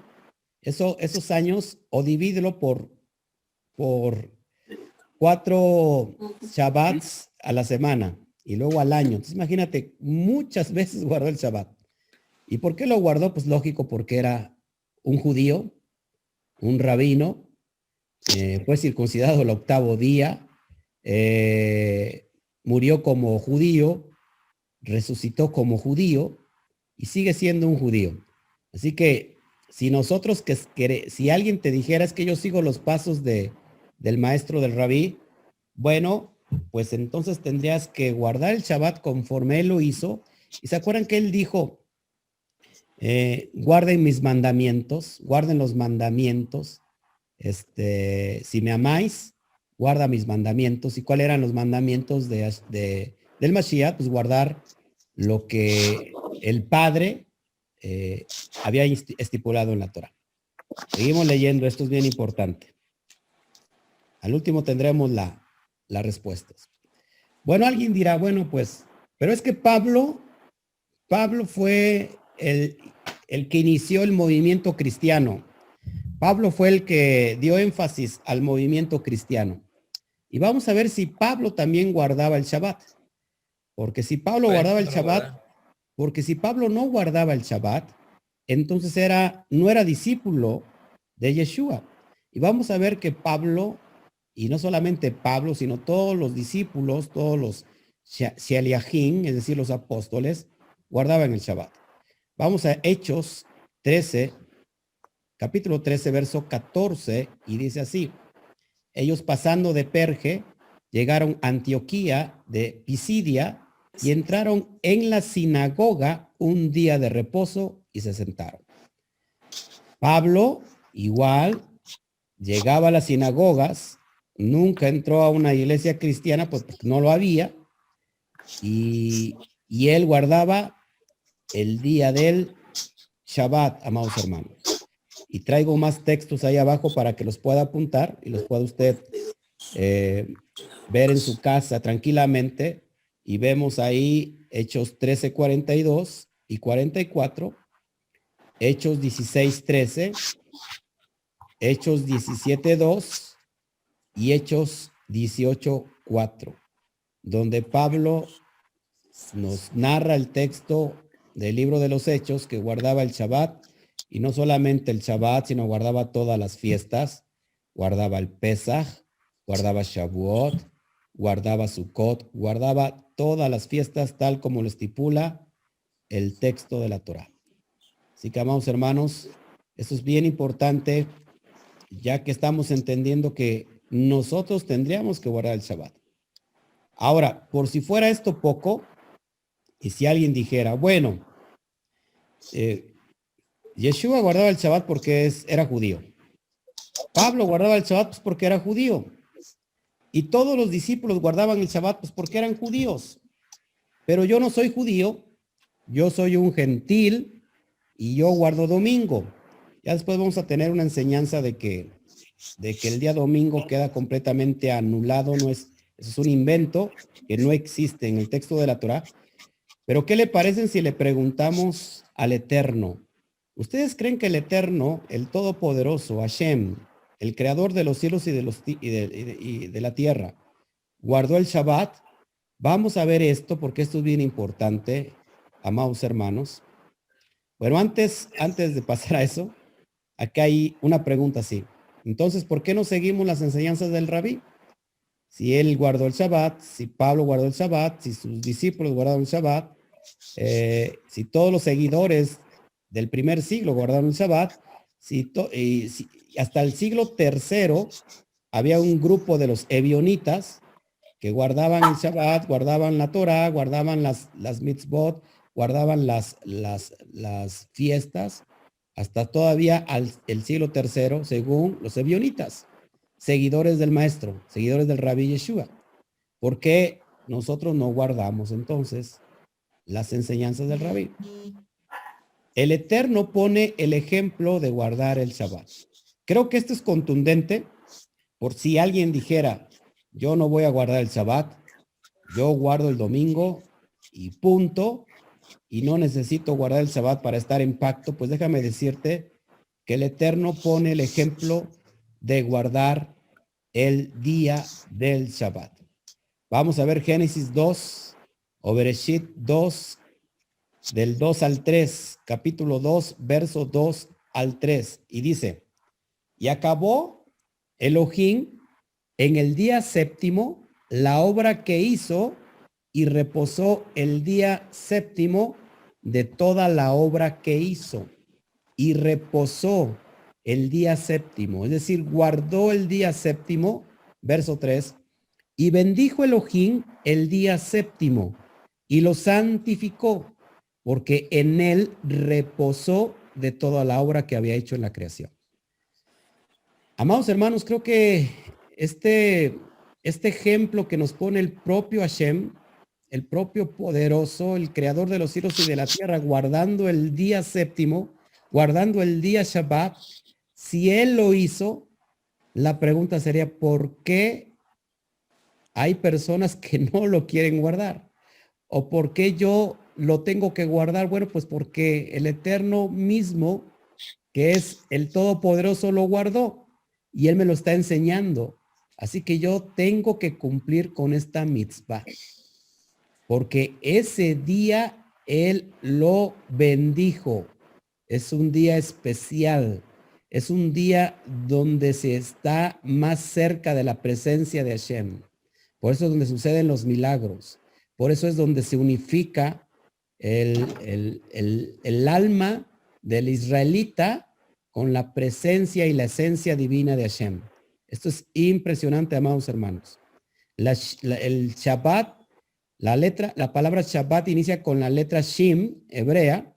esos años, o divídelo por 4 Shabbats a la semana y luego al año. Entonces imagínate, muchas veces guardó el Shabbat. ¿Y por qué lo guardó? Pues lógico, porque era un judío, un rabino, fue circuncidado el 8º día, murió como judío, resucitó como judío y sigue siendo un judío. Así que si nosotros, si alguien te dijera es que yo sigo los pasos del maestro del rabí, bueno, pues entonces tendrías que guardar el Shabbat conforme él lo hizo. Y se acuerdan que él dijo, guarden mis mandamientos, guarden los mandamientos. Si me amáis, guarda mis mandamientos. ¿Y cuáles eran los mandamientos del Mashiach? Pues guardar lo que el Padre había estipulado en la Torah. Seguimos leyendo, esto es bien importante. Al último tendremos las respuestas. Bueno, alguien dirá, bueno, pues, pero es que Pablo fue el que inició el movimiento cristiano. Pablo fue el que dio énfasis al movimiento cristiano. Y vamos a ver si Pablo también guardaba el Shabbat. Porque si Pablo guardaba el Shabbat, porque si Pablo no guardaba el Shabbat, entonces no era discípulo de Yeshua. Y vamos a ver que Pablo, y no solamente Pablo, sino todos los discípulos, todos los Shaliachim, es decir, los apóstoles, guardaban el Shabbat. Vamos a Hechos 13, capítulo 13, verso 14, y dice así: ellos pasando de Perge, llegaron a Antioquía de Pisidia y entraron en la sinagoga un día de reposo y se sentaron. Pablo igual llegaba a las sinagogas, nunca entró a una iglesia cristiana pues porque no lo había, y él guardaba el día del Shabbat, amados hermanos. Y traigo más textos ahí abajo para que los pueda apuntar y los pueda usted ver en su casa tranquilamente. Y vemos ahí Hechos 13, 42 y 44, Hechos 16, 13, Hechos 17, 2 y Hechos 18, 4, donde Pablo nos narra el texto del libro de los Hechos que guardaba el Shabbat, y no solamente el Shabbat, sino guardaba todas las fiestas, guardaba el Pesaj, guardaba Shavuot, guardaba Sukkot, guardaba todas las fiestas tal como lo estipula el texto de la Torah. Así que, amados hermanos, esto es bien importante, ya que estamos entendiendo que nosotros tendríamos que guardar el Shabbat. Ahora, por si fuera esto poco, y si alguien dijera, bueno, Yeshua guardaba el Shabbat porque era judío. Pablo guardaba el Shabbat pues porque era judío. Y todos los discípulos guardaban el Shabbat pues porque eran judíos. Pero yo no soy judío, yo soy un gentil y yo guardo domingo. Ya después vamos a tener una enseñanza de que el día domingo queda completamente anulado. Eso es un invento que no existe en el texto de la Torah. Pero ¿qué le parecen si le preguntamos al Eterno? ¿Ustedes creen que el Eterno, el Todopoderoso, Hashem, el Creador de los cielos y de la tierra, guardó el Shabbat? Vamos a ver esto porque esto es bien importante, amados hermanos. Bueno, antes de pasar a eso, acá hay una pregunta así. Entonces, ¿por qué no seguimos las enseñanzas del Rabí? Si él guardó el Shabbat, si Pablo guardó el Shabbat, si sus discípulos guardaron el Shabbat, si todos los seguidores del primer siglo guardaron el Shabbat, si hasta el siglo III había un grupo de los ebionitas que guardaban el Shabbat, guardaban la Torah, guardaban las mitzvot, guardaban las fiestas, hasta todavía el siglo III, según los ebionitas. seguidores del maestro, seguidores del Rabí Yeshua. ¿Por qué nosotros no guardamos entonces las enseñanzas del Rabí? El Eterno pone el ejemplo de guardar el Shabbat. Creo que esto es contundente por si alguien dijera, yo no voy a guardar el Shabbat, yo guardo el domingo y punto, y no necesito guardar el Shabbat para estar en pacto. Pues déjame decirte que el Eterno pone el ejemplo de guardar el día del Shabbat. Vamos a ver Génesis 2 o Bereshit 2, del 2 al 3, capítulo 2, verso 2 al 3. Y dice, y acabó Elohim en el día séptimo la obra que hizo y reposó el día séptimo de toda la obra que hizo. Y reposó el día séptimo, es decir, guardó el día séptimo, verso 3, y bendijo Elohim el día séptimo y lo santificó, porque en él reposó de toda la obra que había hecho en la creación. Amados hermanos, creo que este ejemplo que nos pone el propio Hashem, el propio poderoso, el creador de los cielos y de la tierra, guardando el día séptimo, guardando el día Shabbat, si él lo hizo, la pregunta sería, ¿por qué hay personas que no lo quieren guardar? ¿O por qué yo lo tengo que guardar? Bueno, pues porque el Eterno mismo, que es el Todopoderoso, lo guardó y él me lo está enseñando. Así que yo tengo que cumplir con esta mitzvah, porque ese día él lo bendijo. Es un día especial. Es un día donde se está más cerca de la presencia de Hashem. Por eso es donde suceden los milagros. Por eso es donde se unifica el alma del israelita con la presencia y la esencia divina de Hashem. Esto es impresionante, amados hermanos. El Shabbat, la palabra Shabbat inicia con la letra Shin, hebrea,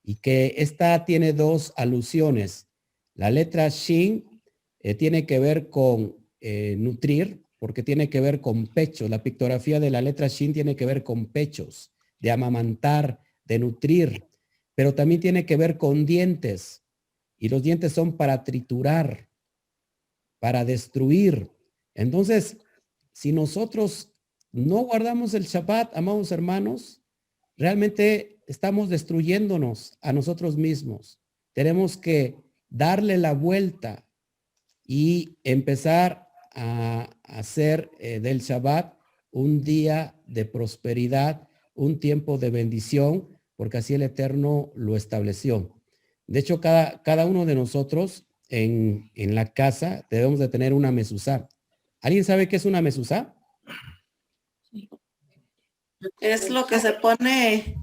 y que esta tiene dos alusiones. La letra Shin tiene que ver con nutrir, porque tiene que ver con pecho. La pictografía de la letra Shin tiene que ver con pechos, de amamantar, de nutrir, pero también tiene que ver con dientes. Y los dientes son para triturar, para destruir. Entonces, si nosotros no guardamos el Shabbat, amados hermanos, realmente estamos destruyéndonos a nosotros mismos. Tenemos que darle la vuelta y empezar a hacer del Shabbat un día de prosperidad, un tiempo de bendición, porque así el Eterno lo estableció. De hecho, cada uno de nosotros en la casa debemos de tener una mezuzá. ¿Alguien sabe qué es una mezuzá? Es lo que se pone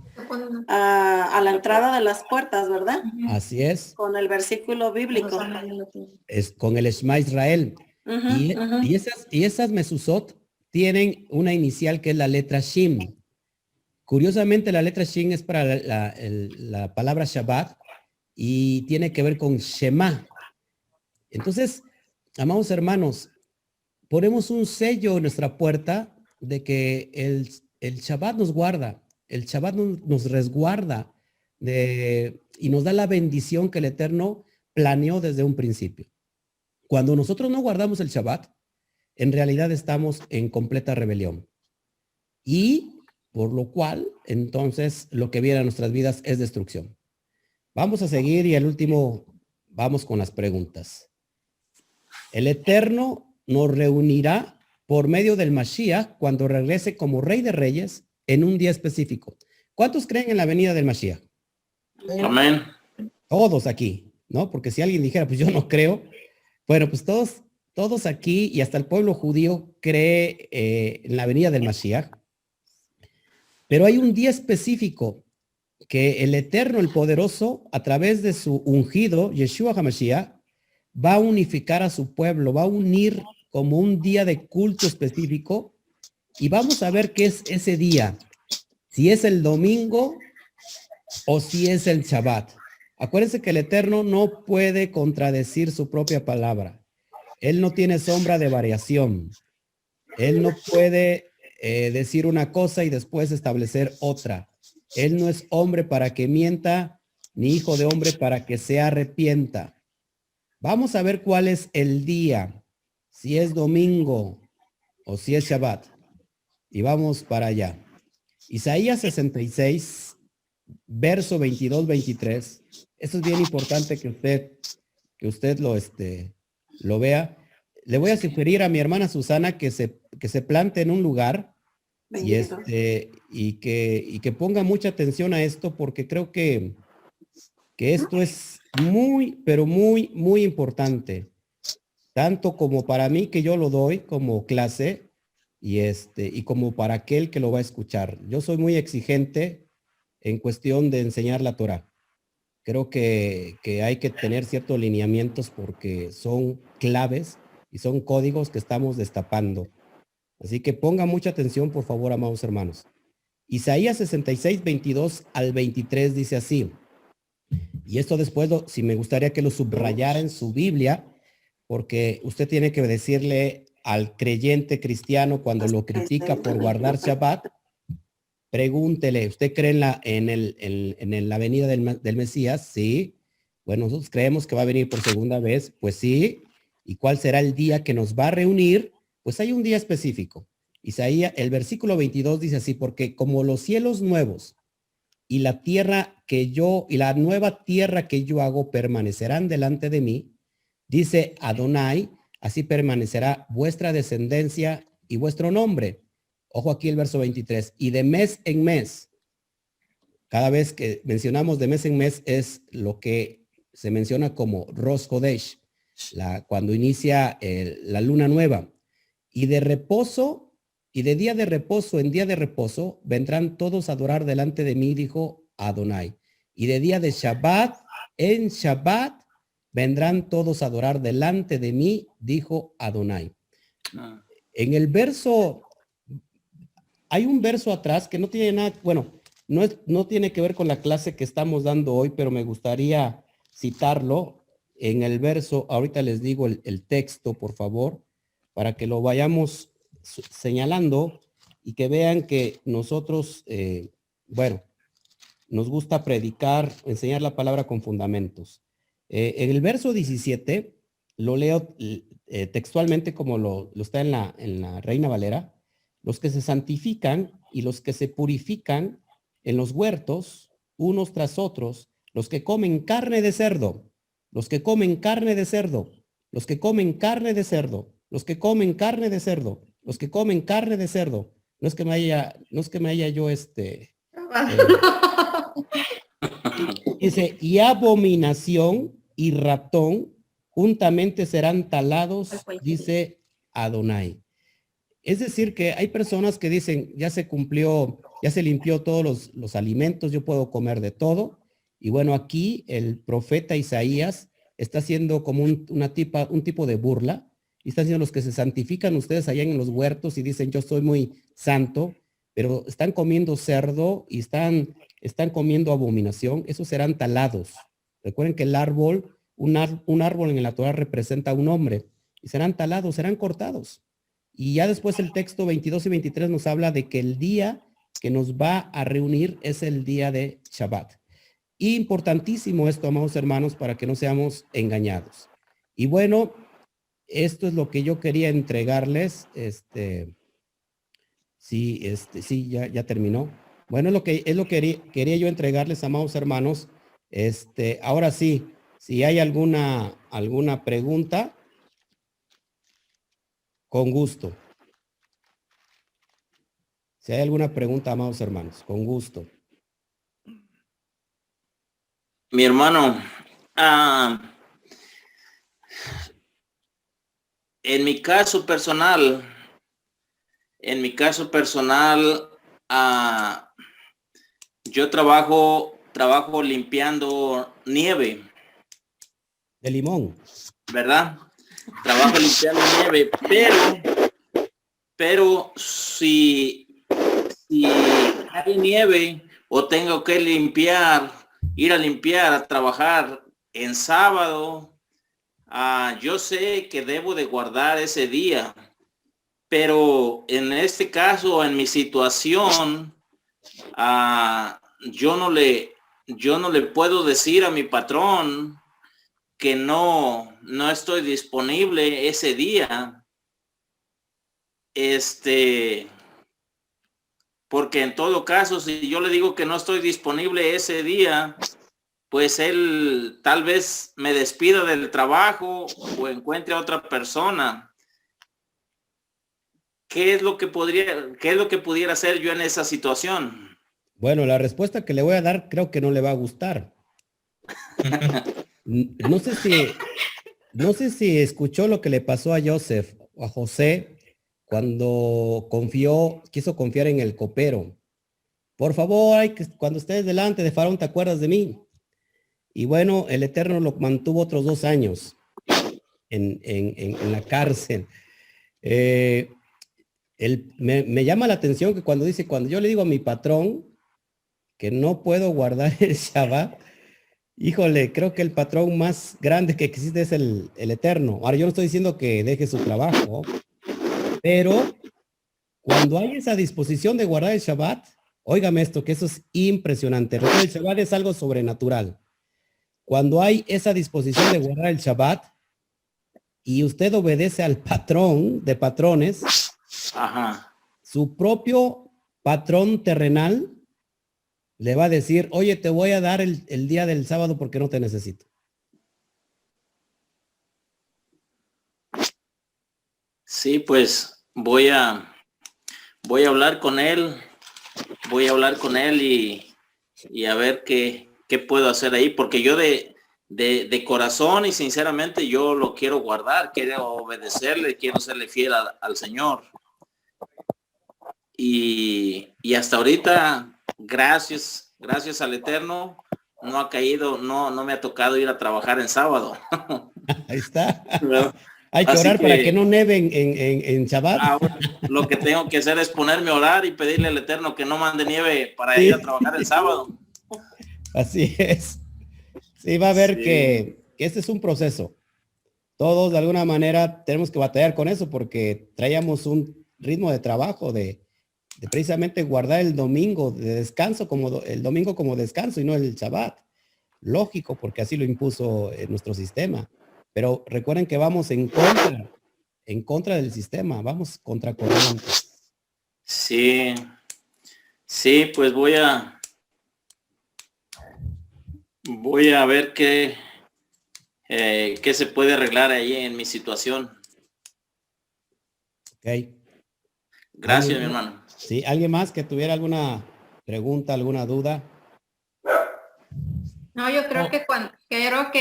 a la entrada de las puertas, ¿verdad? Así es. Con el versículo bíblico. Es con el Shema Israel. Y esas mezuzot tienen una inicial que es la letra Shin. Curiosamente, la letra Shin es para la palabra Shabbat y tiene que ver con Shema. Entonces, amados hermanos, ponemos un sello en nuestra puerta de que el Shabbat nos guarda, el Shabbat nos resguarda y nos da la bendición que el Eterno planeó desde un principio. Cuando nosotros no guardamos el Shabbat, en realidad estamos en completa rebelión. Y por lo cual, entonces, lo que viene a nuestras vidas es destrucción. Vamos a seguir y al último vamos con las preguntas. El Eterno nos reunirá por medio del Mashiach cuando regrese como Rey de Reyes en un día específico. ¿Cuántos creen en la venida del Mashiach? Amén. Todos aquí, ¿no? Porque si alguien dijera, pues yo no creo. Bueno, pues todos aquí y hasta el pueblo judío cree en la venida del Mashiach. Pero hay un día específico que el Eterno, el Poderoso, a través de su ungido, Yeshua HaMashiach, va a unificar a su pueblo, va a unir como un día de culto específico y vamos a ver qué es ese día, si es el domingo o si es el Shabbat. Acuérdense que el Eterno no puede contradecir su propia palabra. Él no tiene sombra de variación. Él no puede decir una cosa y después establecer otra. Él no es hombre para que mienta, ni hijo de hombre para que se arrepienta. Vamos a ver cuál es el día, si es domingo o si es Shabbat. Y vamos para allá. Isaías 66, verso 22-23. Esto es bien importante que usted lo vea. Le voy a sugerir a mi hermana Susana que se plante en un lugar y que ponga mucha atención a esto, porque creo que esto es muy, pero muy, muy importante, tanto como para mí que yo lo doy como clase y como para aquel que lo va a escuchar. Yo soy muy exigente en cuestión de enseñar la Torah. Creo que hay que tener ciertos lineamientos porque son claves y son códigos que estamos destapando. Así que ponga mucha atención, por favor, amados hermanos. Isaías 66, 22 al 23 dice así. Y esto después, si me gustaría que lo subrayara en su Biblia, porque usted tiene que decirle al creyente cristiano cuando lo critica por guardar Shabbat, pregúntele, ¿usted cree en la venida del Mesías? Sí. Bueno, nosotros creemos que va a venir por segunda vez. Pues sí. ¿Y cuál será el día que nos va a reunir? Pues hay un día específico. Isaías, el versículo 22 dice así, porque como los cielos nuevos y la tierra y la nueva tierra que yo hago permanecerán delante de mí, dice Adonai, así permanecerá vuestra descendencia y vuestro nombre. Ojo aquí el verso 23. Y de mes en mes, cada vez que mencionamos de mes en mes es lo que se menciona como Rosh Chodesh, cuando inicia la luna nueva. Y de reposo, y de día de reposo en día de reposo, vendrán todos a adorar delante de mí, dijo Adonai. Y de día de Shabbat, en Shabbat, vendrán todos a adorar delante de mí, dijo Adonai. En el verso... Hay un verso atrás que no tiene nada, bueno, no tiene que ver con la clase que estamos dando hoy, pero me gustaría citarlo en el verso. Ahorita les digo el texto, por favor, para que lo vayamos señalando y que vean que nosotros, nos gusta predicar, enseñar la palabra con fundamentos. En el verso 17, lo leo textualmente como lo está en la Reina Valera. Los que se santifican y los que se purifican en los huertos, unos tras otros, los que comen carne de cerdo, los que comen carne de cerdo, los que comen carne de cerdo, los que comen carne de cerdo, los que comen carne de cerdo. No es que me haya yo dice, y abominación y ratón juntamente serán talados, dice Adonai. Es decir, que hay personas que dicen, ya se cumplió, ya se limpió todos los alimentos, yo puedo comer de todo. Y bueno, aquí el profeta Isaías está haciendo como un tipo de burla. Y están diciendo los que se santifican ustedes allá en los huertos y dicen, yo soy muy santo, pero están comiendo cerdo y están comiendo abominación. Esos serán talados. Recuerden que el árbol, un árbol en la Torah representa a un hombre. Y serán talados, serán cortados. Y ya después el texto 22 y 23 nos habla de que el día que nos va a reunir es el día de Shabbat. Importantísimo esto, amados hermanos, para que no seamos engañados. Y bueno, esto es lo que yo quería entregarles. Sí, ya terminó. Bueno, es lo que quería yo entregarles, amados hermanos. Ahora sí, si hay alguna pregunta, con gusto. Si hay alguna pregunta, amados hermanos, con gusto. Mi hermano, en mi caso personal, yo trabajo limpiando nieve. De limón. ¿Verdad? Trabajo limpiando nieve, pero si hay nieve o tengo que ir a limpiar, a trabajar en sábado, yo sé que debo de guardar ese día, pero en este caso, en mi situación, yo no le puedo decir a mi patrón que no estoy disponible ese día. Porque en todo caso, si yo le digo que no estoy disponible ese día, pues él tal vez me despida del trabajo o encuentre a otra persona. ¿Qué es lo que pudiera hacer yo en esa situación? Bueno, la respuesta que le voy a dar creo que no le va a gustar. No sé si escuchó lo que le pasó a Joseph o a José cuando quiso confiar en el copero. Por favor, cuando estés delante de Faraón, ¿te acuerdas de mí? Y bueno, el Eterno lo mantuvo otros 2 años en la cárcel. Me llama la atención que cuando yo le digo a mi patrón que no puedo guardar el Shabbat, híjole, creo que el patrón más grande que existe es el Eterno. Ahora, yo no estoy diciendo que deje su trabajo, pero cuando hay esa disposición de guardar el Shabbat, óigame esto, que eso es impresionante. Recuerda, el Shabbat es algo sobrenatural. Cuando hay esa disposición de guardar el Shabbat y usted obedece al patrón de patrones, Ajá. su propio patrón terrenal le va a decir, oye, te voy a dar el día del sábado porque no te necesito. Sí, pues voy a hablar con él. Voy a hablar con él y a ver qué puedo hacer ahí, porque yo de corazón y sinceramente yo lo quiero guardar, quiero obedecerle, quiero serle fiel al Señor. Y hasta ahorita, gracias al Eterno, no ha caído, no me ha tocado ir a trabajar en sábado. Ahí está. ¿Verdad? Hay que Así orar para que no neve en Shabbat. Ahora, lo que tengo que hacer es ponerme a orar y pedirle al Eterno que no mande nieve para Sí. ir a trabajar el sábado. Así es. Sí, va a ver Sí. que este es un proceso. Todos de alguna manera tenemos que batallar con eso porque traíamos un ritmo de trabajo de precisamente guardar el domingo de descanso el domingo como descanso y no el Shabbat. Lógico, porque así lo impuso nuestro sistema. Pero recuerden que vamos en contra del sistema, vamos contra corriente. Sí, pues voy a ver qué se puede arreglar ahí en mi situación. Ok. Gracias, mi hermano. Sí, ¿alguien más que tuviera alguna pregunta, alguna duda? No, yo creo que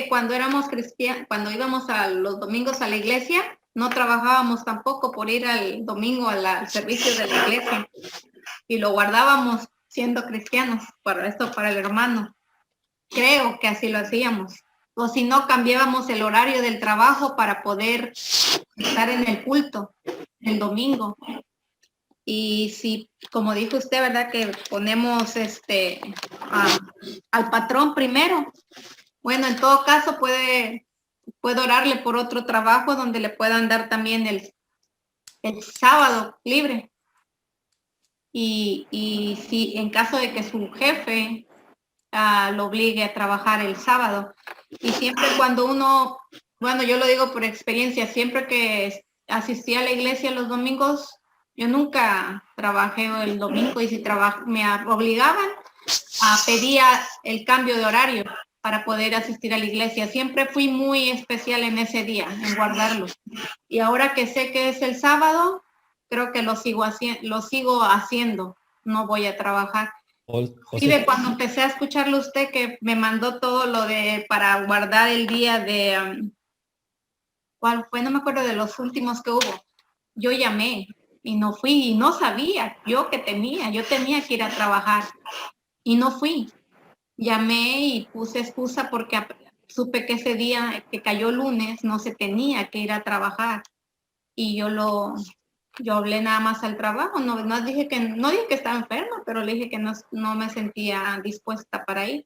cuando éramos cristianos, cuando íbamos a los domingos a la iglesia, no trabajábamos tampoco por ir al domingo al servicio de la iglesia y lo guardábamos siendo cristianos para el hermano. Creo que así lo hacíamos. O si no, cambiábamos el horario del trabajo para poder estar en el culto el domingo. Y si, como dijo usted, ¿verdad? Que ponemos al patrón primero. Bueno, en todo caso puedo orarle por otro trabajo donde le puedan dar también el sábado libre. Y si en caso de que su jefe lo obligue a trabajar el sábado. Y siempre cuando uno, bueno, yo lo digo por experiencia, siempre que asistí a la iglesia los domingos, yo nunca trabajé el domingo y si me obligaban, pedía el cambio de horario para poder asistir a la iglesia. Siempre fui muy especial en ese día, en guardarlo. Y ahora que sé que es el sábado, creo que lo sigo haciendo. No voy a trabajar. Cuando empecé a escucharlo usted que me mandó todo lo para guardar el día de ¿cuál fue? No me acuerdo de los últimos que hubo. Yo llamé y no fui y no sabía yo tenía que ir a trabajar y no fui. Llamé y puse excusa porque supe que ese día que cayó lunes no se tenía que ir a trabajar y yo hablé nada más al trabajo, no dije que estaba enferma, pero le dije que no me sentía dispuesta para ir.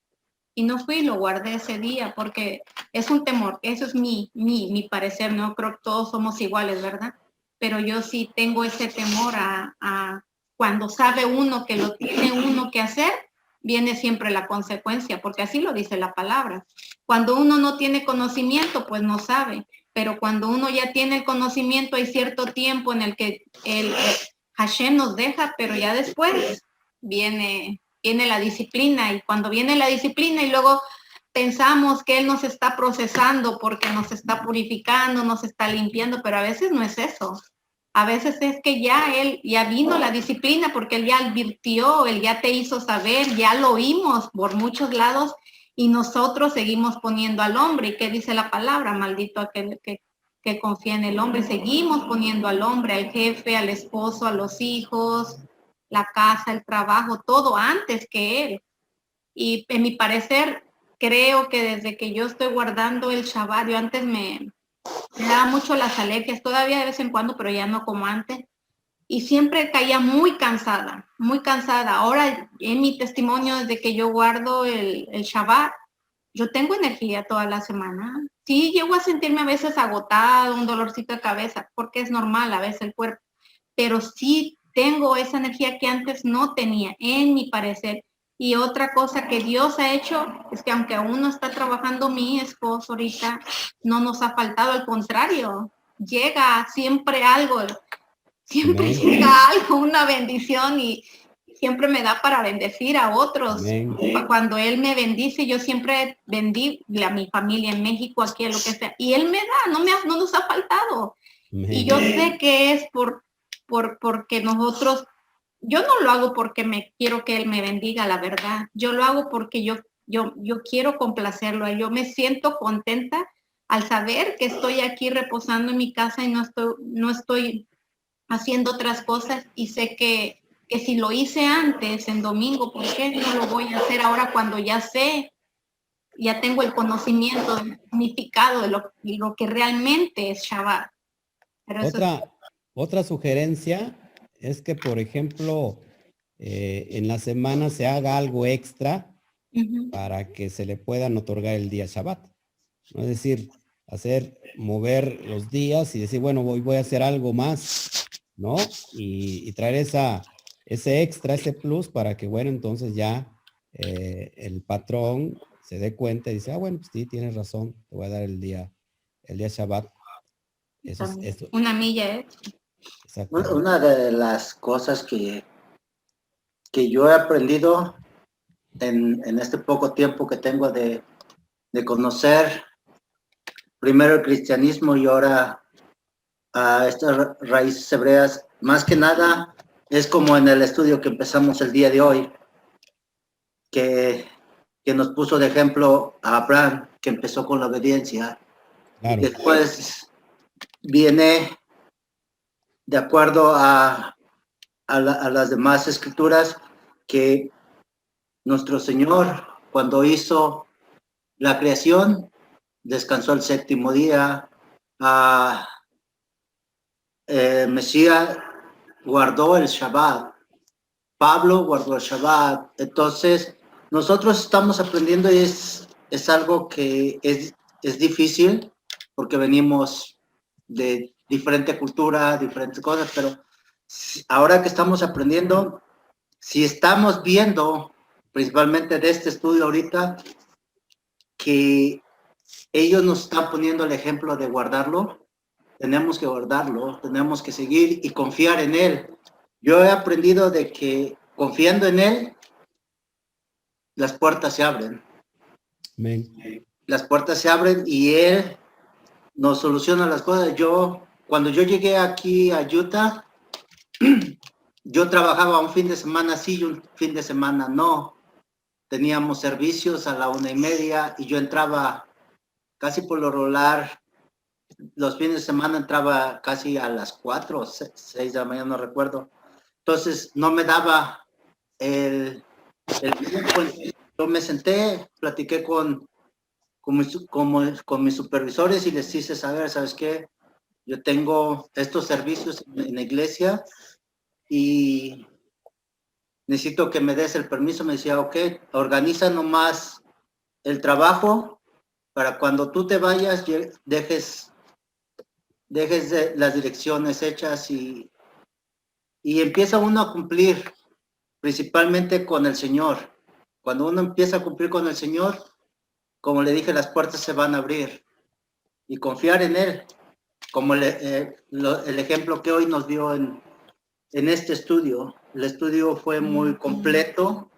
y no fui y lo guardé ese día porque es un temor. Eso es mi parecer. No creo que todos somos iguales, ¿verdad? Pero yo sí tengo ese temor a cuando sabe uno que lo tiene uno que hacer, viene siempre la consecuencia, porque así lo dice la palabra. Cuando uno no tiene conocimiento, pues no sabe. Pero cuando uno ya tiene el conocimiento, hay cierto tiempo en el que el Hashem nos deja, pero ya después viene la disciplina. Y cuando viene la disciplina y luego pensamos que Él nos está procesando porque nos está purificando, nos está limpiando, pero a veces no es eso. A veces es que ya vino la disciplina porque Él ya advirtió, Él ya te hizo saber, ya lo oímos por muchos lados y nosotros seguimos poniendo al hombre. ¿Y qué dice la palabra? Maldito aquel que confía en el hombre. Seguimos poniendo al hombre, al jefe, al esposo, a los hijos, la casa, el trabajo, todo antes que Él. Y en mi parecer, creo que desde que yo estoy guardando el Shabbat, yo antes me daba mucho las alergias, todavía de vez en cuando, pero ya no como antes. Y siempre caía muy cansada, muy cansada. Ahora, en mi testimonio, desde que yo guardo el Shabbat, yo tengo energía toda la semana. Sí, llego a sentirme a veces agotado, un dolorcito de cabeza, porque es normal a veces el cuerpo, pero sí tengo esa energía que antes no tenía, en mi parecer. Y otra cosa que Dios ha hecho es que aunque aún no está trabajando mi esposo ahorita, no nos ha faltado, al contrario, llega siempre algo, siempre Amén. llega algo, una bendición y siempre me da para bendecir a otros. Amén. Cuando Él me bendice, yo siempre bendigo a mi familia en México, aquí, a lo que sea, y Él me da, no nos ha faltado. Amén. Y yo sé que es porque nosotros, yo no lo hago porque me quiero que Él me bendiga, la verdad. Yo lo hago porque yo quiero complacerlo. Yo me siento contenta al saber que estoy aquí reposando en mi casa y no estoy haciendo otras cosas, y sé que si lo hice antes, en domingo, ¿por qué no lo voy a hacer ahora cuando ya sé, ya tengo el conocimiento del significado de lo que realmente es Shabbat? Pero eso Otra sugerencia es que, por ejemplo, en la semana se haga algo extra para que se le puedan otorgar el día Shabbat. ¿No? Es decir, mover los días y decir, bueno, voy a hacer algo más, ¿no? Y traer ese extra, ese plus para que, bueno, entonces ya el patrón se dé cuenta y dice, bueno, pues sí, tienes razón, te voy a dar el día Shabbat. Eso es una milla, ¿eh? Exacto. Una de las cosas que yo he aprendido en este poco tiempo que tengo de conocer primero el cristianismo y ahora a estas raíces hebreas, más que nada es como en el estudio que empezamos el día de hoy, que nos puso de ejemplo a Abraham, que empezó con la obediencia. Claro. Y después viene de acuerdo a las demás escrituras, que nuestro Señor, cuando hizo la creación, descansó el séptimo día. Mesías guardó el Shabbat. Pablo guardó el Shabbat. Entonces, nosotros estamos aprendiendo y es algo que es difícil porque venimos de diferente cultura, diferentes cosas, pero ahora que estamos aprendiendo, si estamos viendo, principalmente de este estudio ahorita, que ellos nos están poniendo el ejemplo de guardarlo, tenemos que guardarlo, tenemos que seguir y confiar en Él. Yo he aprendido de que confiando en Él, las puertas se abren. Amén. Las puertas se abren y Él nos soluciona las cosas. Cuando yo llegué aquí a Utah, yo trabajaba un fin de semana sí y un fin de semana no. Teníamos servicios a la 1:30 y yo entraba casi por lo regular. Los fines de semana entraba casi a las 4 o 6 de la mañana, no recuerdo. Entonces no me daba el tiempo. Yo me senté, platiqué con mis supervisores y les hice saber, ¿sabes qué? Yo tengo estos servicios en la iglesia y necesito que me des el permiso. Me decía, ok, organiza nomás el trabajo para cuando tú te vayas, dejes las direcciones hechas y empieza uno a cumplir, principalmente con el Señor. Cuando uno empieza a cumplir con el Señor, como le dije, las puertas se van a abrir y confiar en Él, como el ejemplo que hoy nos dio en este estudio. El estudio fue muy completo,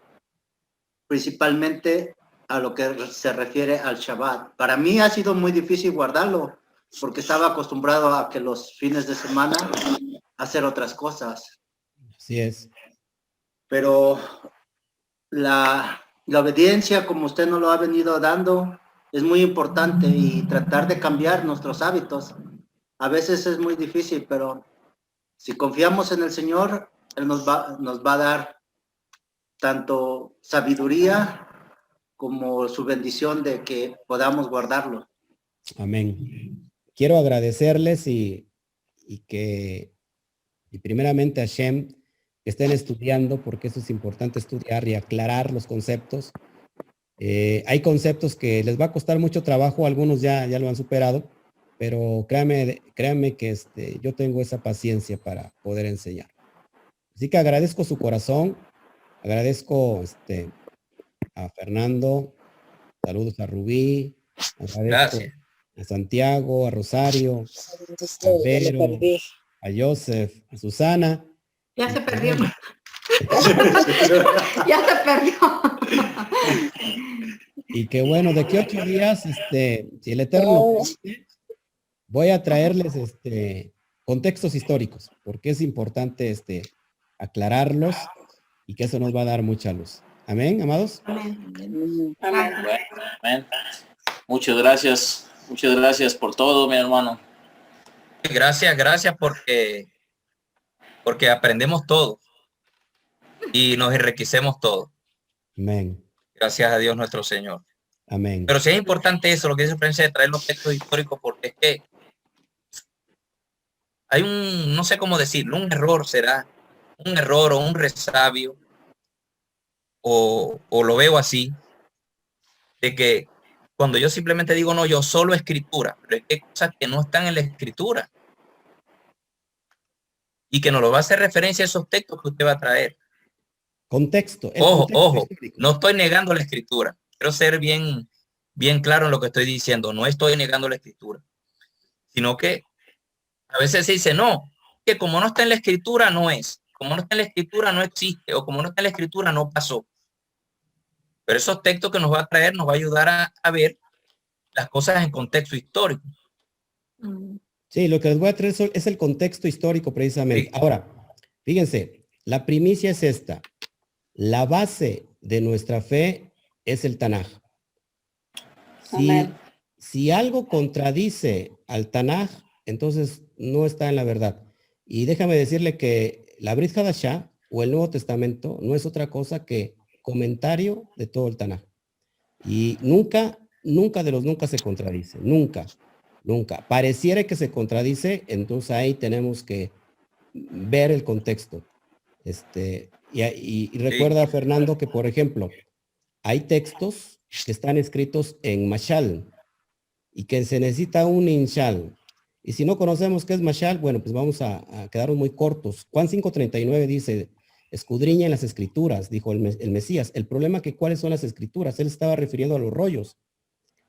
principalmente a lo que se refiere al Shabbat. Para mí ha sido muy difícil guardarlo, porque estaba acostumbrado a que los fines de semana hacer otras cosas. Así es. Pero la obediencia, como usted nos lo ha venido dando, es muy importante, y tratar de cambiar nuestros hábitos. A veces es muy difícil, pero si confiamos en el Señor, Él nos va a dar tanto sabiduría como su bendición de que podamos guardarlo. Amén. Quiero agradecerles y primeramente a Hashem que estén estudiando, porque eso es importante, estudiar y aclarar los conceptos. Hay conceptos que les va a costar mucho trabajo, algunos ya lo han superado, pero créanme que yo tengo esa paciencia para poder enseñar. Así que agradezco su corazón, agradezco a Fernando, saludos a Rubí, agradezco Gracias. a Santiago, a Rosario, a Vero, a Joseph, a Susana. Ya se perdió. Ya se perdió. Y que bueno, de aquí a 8 días, si el Eterno permite, voy a traerles contextos históricos, porque es importante aclararlos y que eso nos va a dar mucha luz. Amén, amados. Amén. Amén. Muchas gracias por todo, mi hermano. Gracias porque aprendemos todo y nos enriquecemos todo. Amén. Gracias a Dios nuestro Señor. Amén. Pero sí es importante eso, lo que dice Francia, de traer los textos históricos, porque es que hay no sé cómo decirlo, un error o un resabio, o lo veo así, de que cuando yo simplemente digo, no, yo solo escritura, pero es que hay cosas que no están en la escritura y que nos lo va a hacer referencia a esos textos que usted va a traer. Contexto. Ojo, no estoy negando la escritura. Quiero ser bien claro en lo que estoy diciendo. No estoy negando la escritura, sino que a veces se dice, no, que como no está en la escritura no es, como no está en la escritura no existe, o como no está en la escritura no pasó. Pero esos textos que nos va a traer nos va a ayudar a ver las cosas en contexto histórico. Sí, lo que les voy a traer es el contexto histórico precisamente. Sí. Ahora, fíjense, la primicia es esta. La base de nuestra fe es el Tanaj. Si algo contradice al Tanaj, entonces no está en la verdad. Y déjame decirle que la Brit Hadashah o el Nuevo Testamento no es otra cosa que comentario de todo el Tanaj. Y nunca de los nunca se contradice. Nunca. Pareciera que se contradice, entonces ahí tenemos que ver el contexto. Y recuerda, Fernando, que por ejemplo, hay textos que están escritos en Mashal y que se necesita un Inshal. Y si no conocemos qué es Mashal, bueno, pues vamos a quedarnos muy cortos. Juan 5:39 dice, escudriña en las escrituras, dijo el Mesías. El problema es que ¿cuáles son las escrituras? Él estaba refiriendo a los rollos.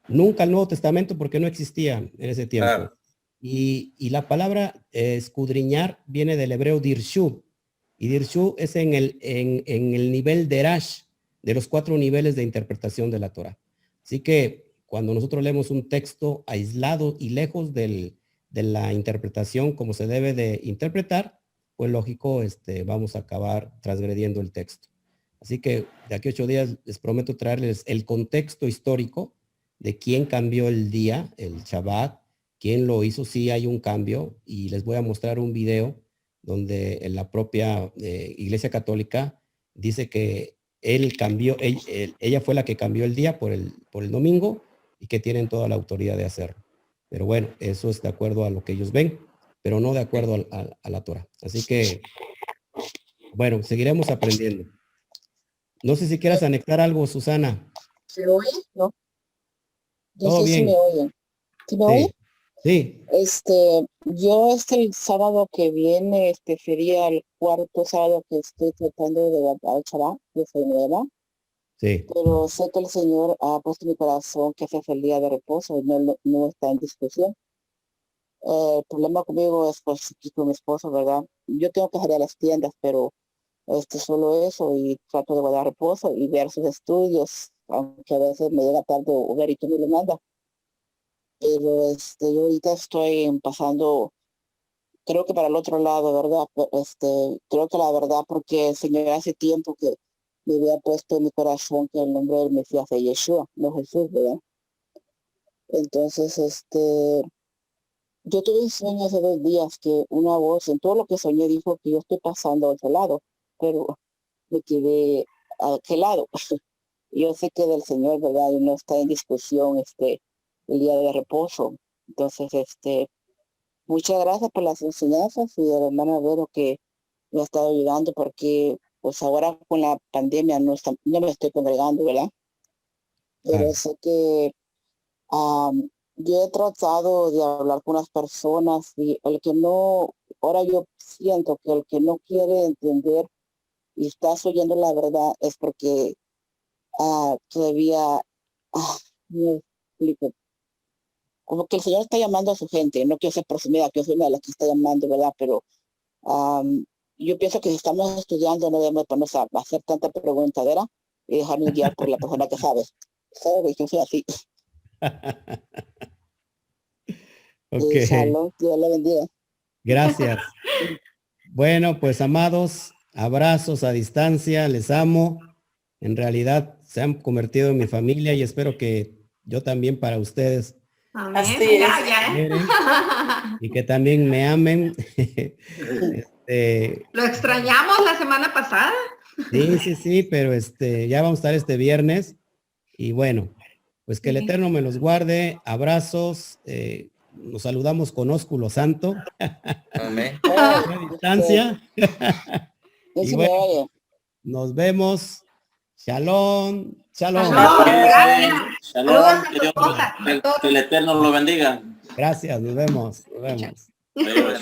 Nunca al Nuevo Testamento porque no existía en ese tiempo. Claro. Y la palabra escudriñar viene del hebreo dirshu. Y dirshu es en el nivel de Rash, de los 4 niveles de interpretación de la Torah. Así que cuando nosotros leemos un texto aislado y lejos de la interpretación como se debe de interpretar, pues lógico, vamos a acabar transgrediendo el texto. Así que de aquí a 8 días les prometo traerles el contexto histórico de quién cambió el día, el Shabbat, quién lo hizo. Sí hay un cambio y les voy a mostrar un video donde en la propia Iglesia Católica dice que él cambió, ella fue la que cambió el día por el domingo y que tienen toda la autoridad de hacerlo. Pero bueno, eso es de acuerdo a lo que ellos ven, pero no de acuerdo a la Torah. Así que, bueno, seguiremos aprendiendo. No sé si quieras anexar algo, Susana. ¿Se oye? No. No Todo sé si bien. me oyen. ¿Sí me oyen? Sí, Yo el sábado que viene, sería el cuarto sábado que estoy tratando de guardar el Shabbat de Fe Nueva, sí. pero sé que el Señor ha puesto en mi corazón que ese es el día de reposo y no está en discusión. El problema conmigo es pues aquí con mi esposo, ¿verdad? Yo tengo que salir a las tiendas, pero solo eso y trato de guardar reposo y ver sus estudios, aunque a veces me llega tarde o ver y tú me lo mandas. Pero yo ahorita estoy pasando, creo que para el otro lado, ¿verdad? Creo que la verdad, porque el Señor hace tiempo que me había puesto en mi corazón que el nombre del Mesías es Yeshua, no Jesús, ¿verdad? Entonces, yo tuve un sueño hace 2 días que una voz en todo lo que soñé dijo que yo estoy pasando a otro lado, pero me quedé a aquel lado. Yo sé que del Señor, ¿verdad? Y no está en discusión el día de reposo. Entonces, muchas gracias por las enseñanzas y a la hermana Vero que me ha estado ayudando porque pues ahora con la pandemia no me estoy congregando, ¿verdad? Pero Claro. sé que yo he tratado de hablar con las personas y el que no, ahora yo siento que el que no quiere entender y estás oyendo la verdad es porque todavía, no explico, como que el Señor está llamando a su gente, no quiero ser presumida, que yo soy una de las que está llamando, ¿verdad? Pero yo pienso que si estamos estudiando no debemos ponernos a hacer tanta preguntadera y dejarnos guiar por la persona que sabe. ¿Sabe? Yo soy así. Ok, Shalom, Dios le bendiga. gracias. Bueno, pues amados, abrazos a distancia, les amo. En realidad se han convertido en mi familia y espero que yo también para ustedes Amén. Así Ya, es. ya. quieren y que también me amen. Lo extrañamos la semana pasada. Sí, pero ya vamos a estar este viernes y bueno, pues que el Sí. Eterno me los guarde. Abrazos, nos saludamos con ósculo santo Amén. a distancia. ¿Quién Y se me bueno, oye? nos vemos. Shalom, shalom. Shalom, Cuídense. gracias. Shalom. Saludos a Que tu Dios, esposa, a todos. que el Eterno lo bendiga. Gracias, nos vemos. Nos vemos. Adiós. Bendiga.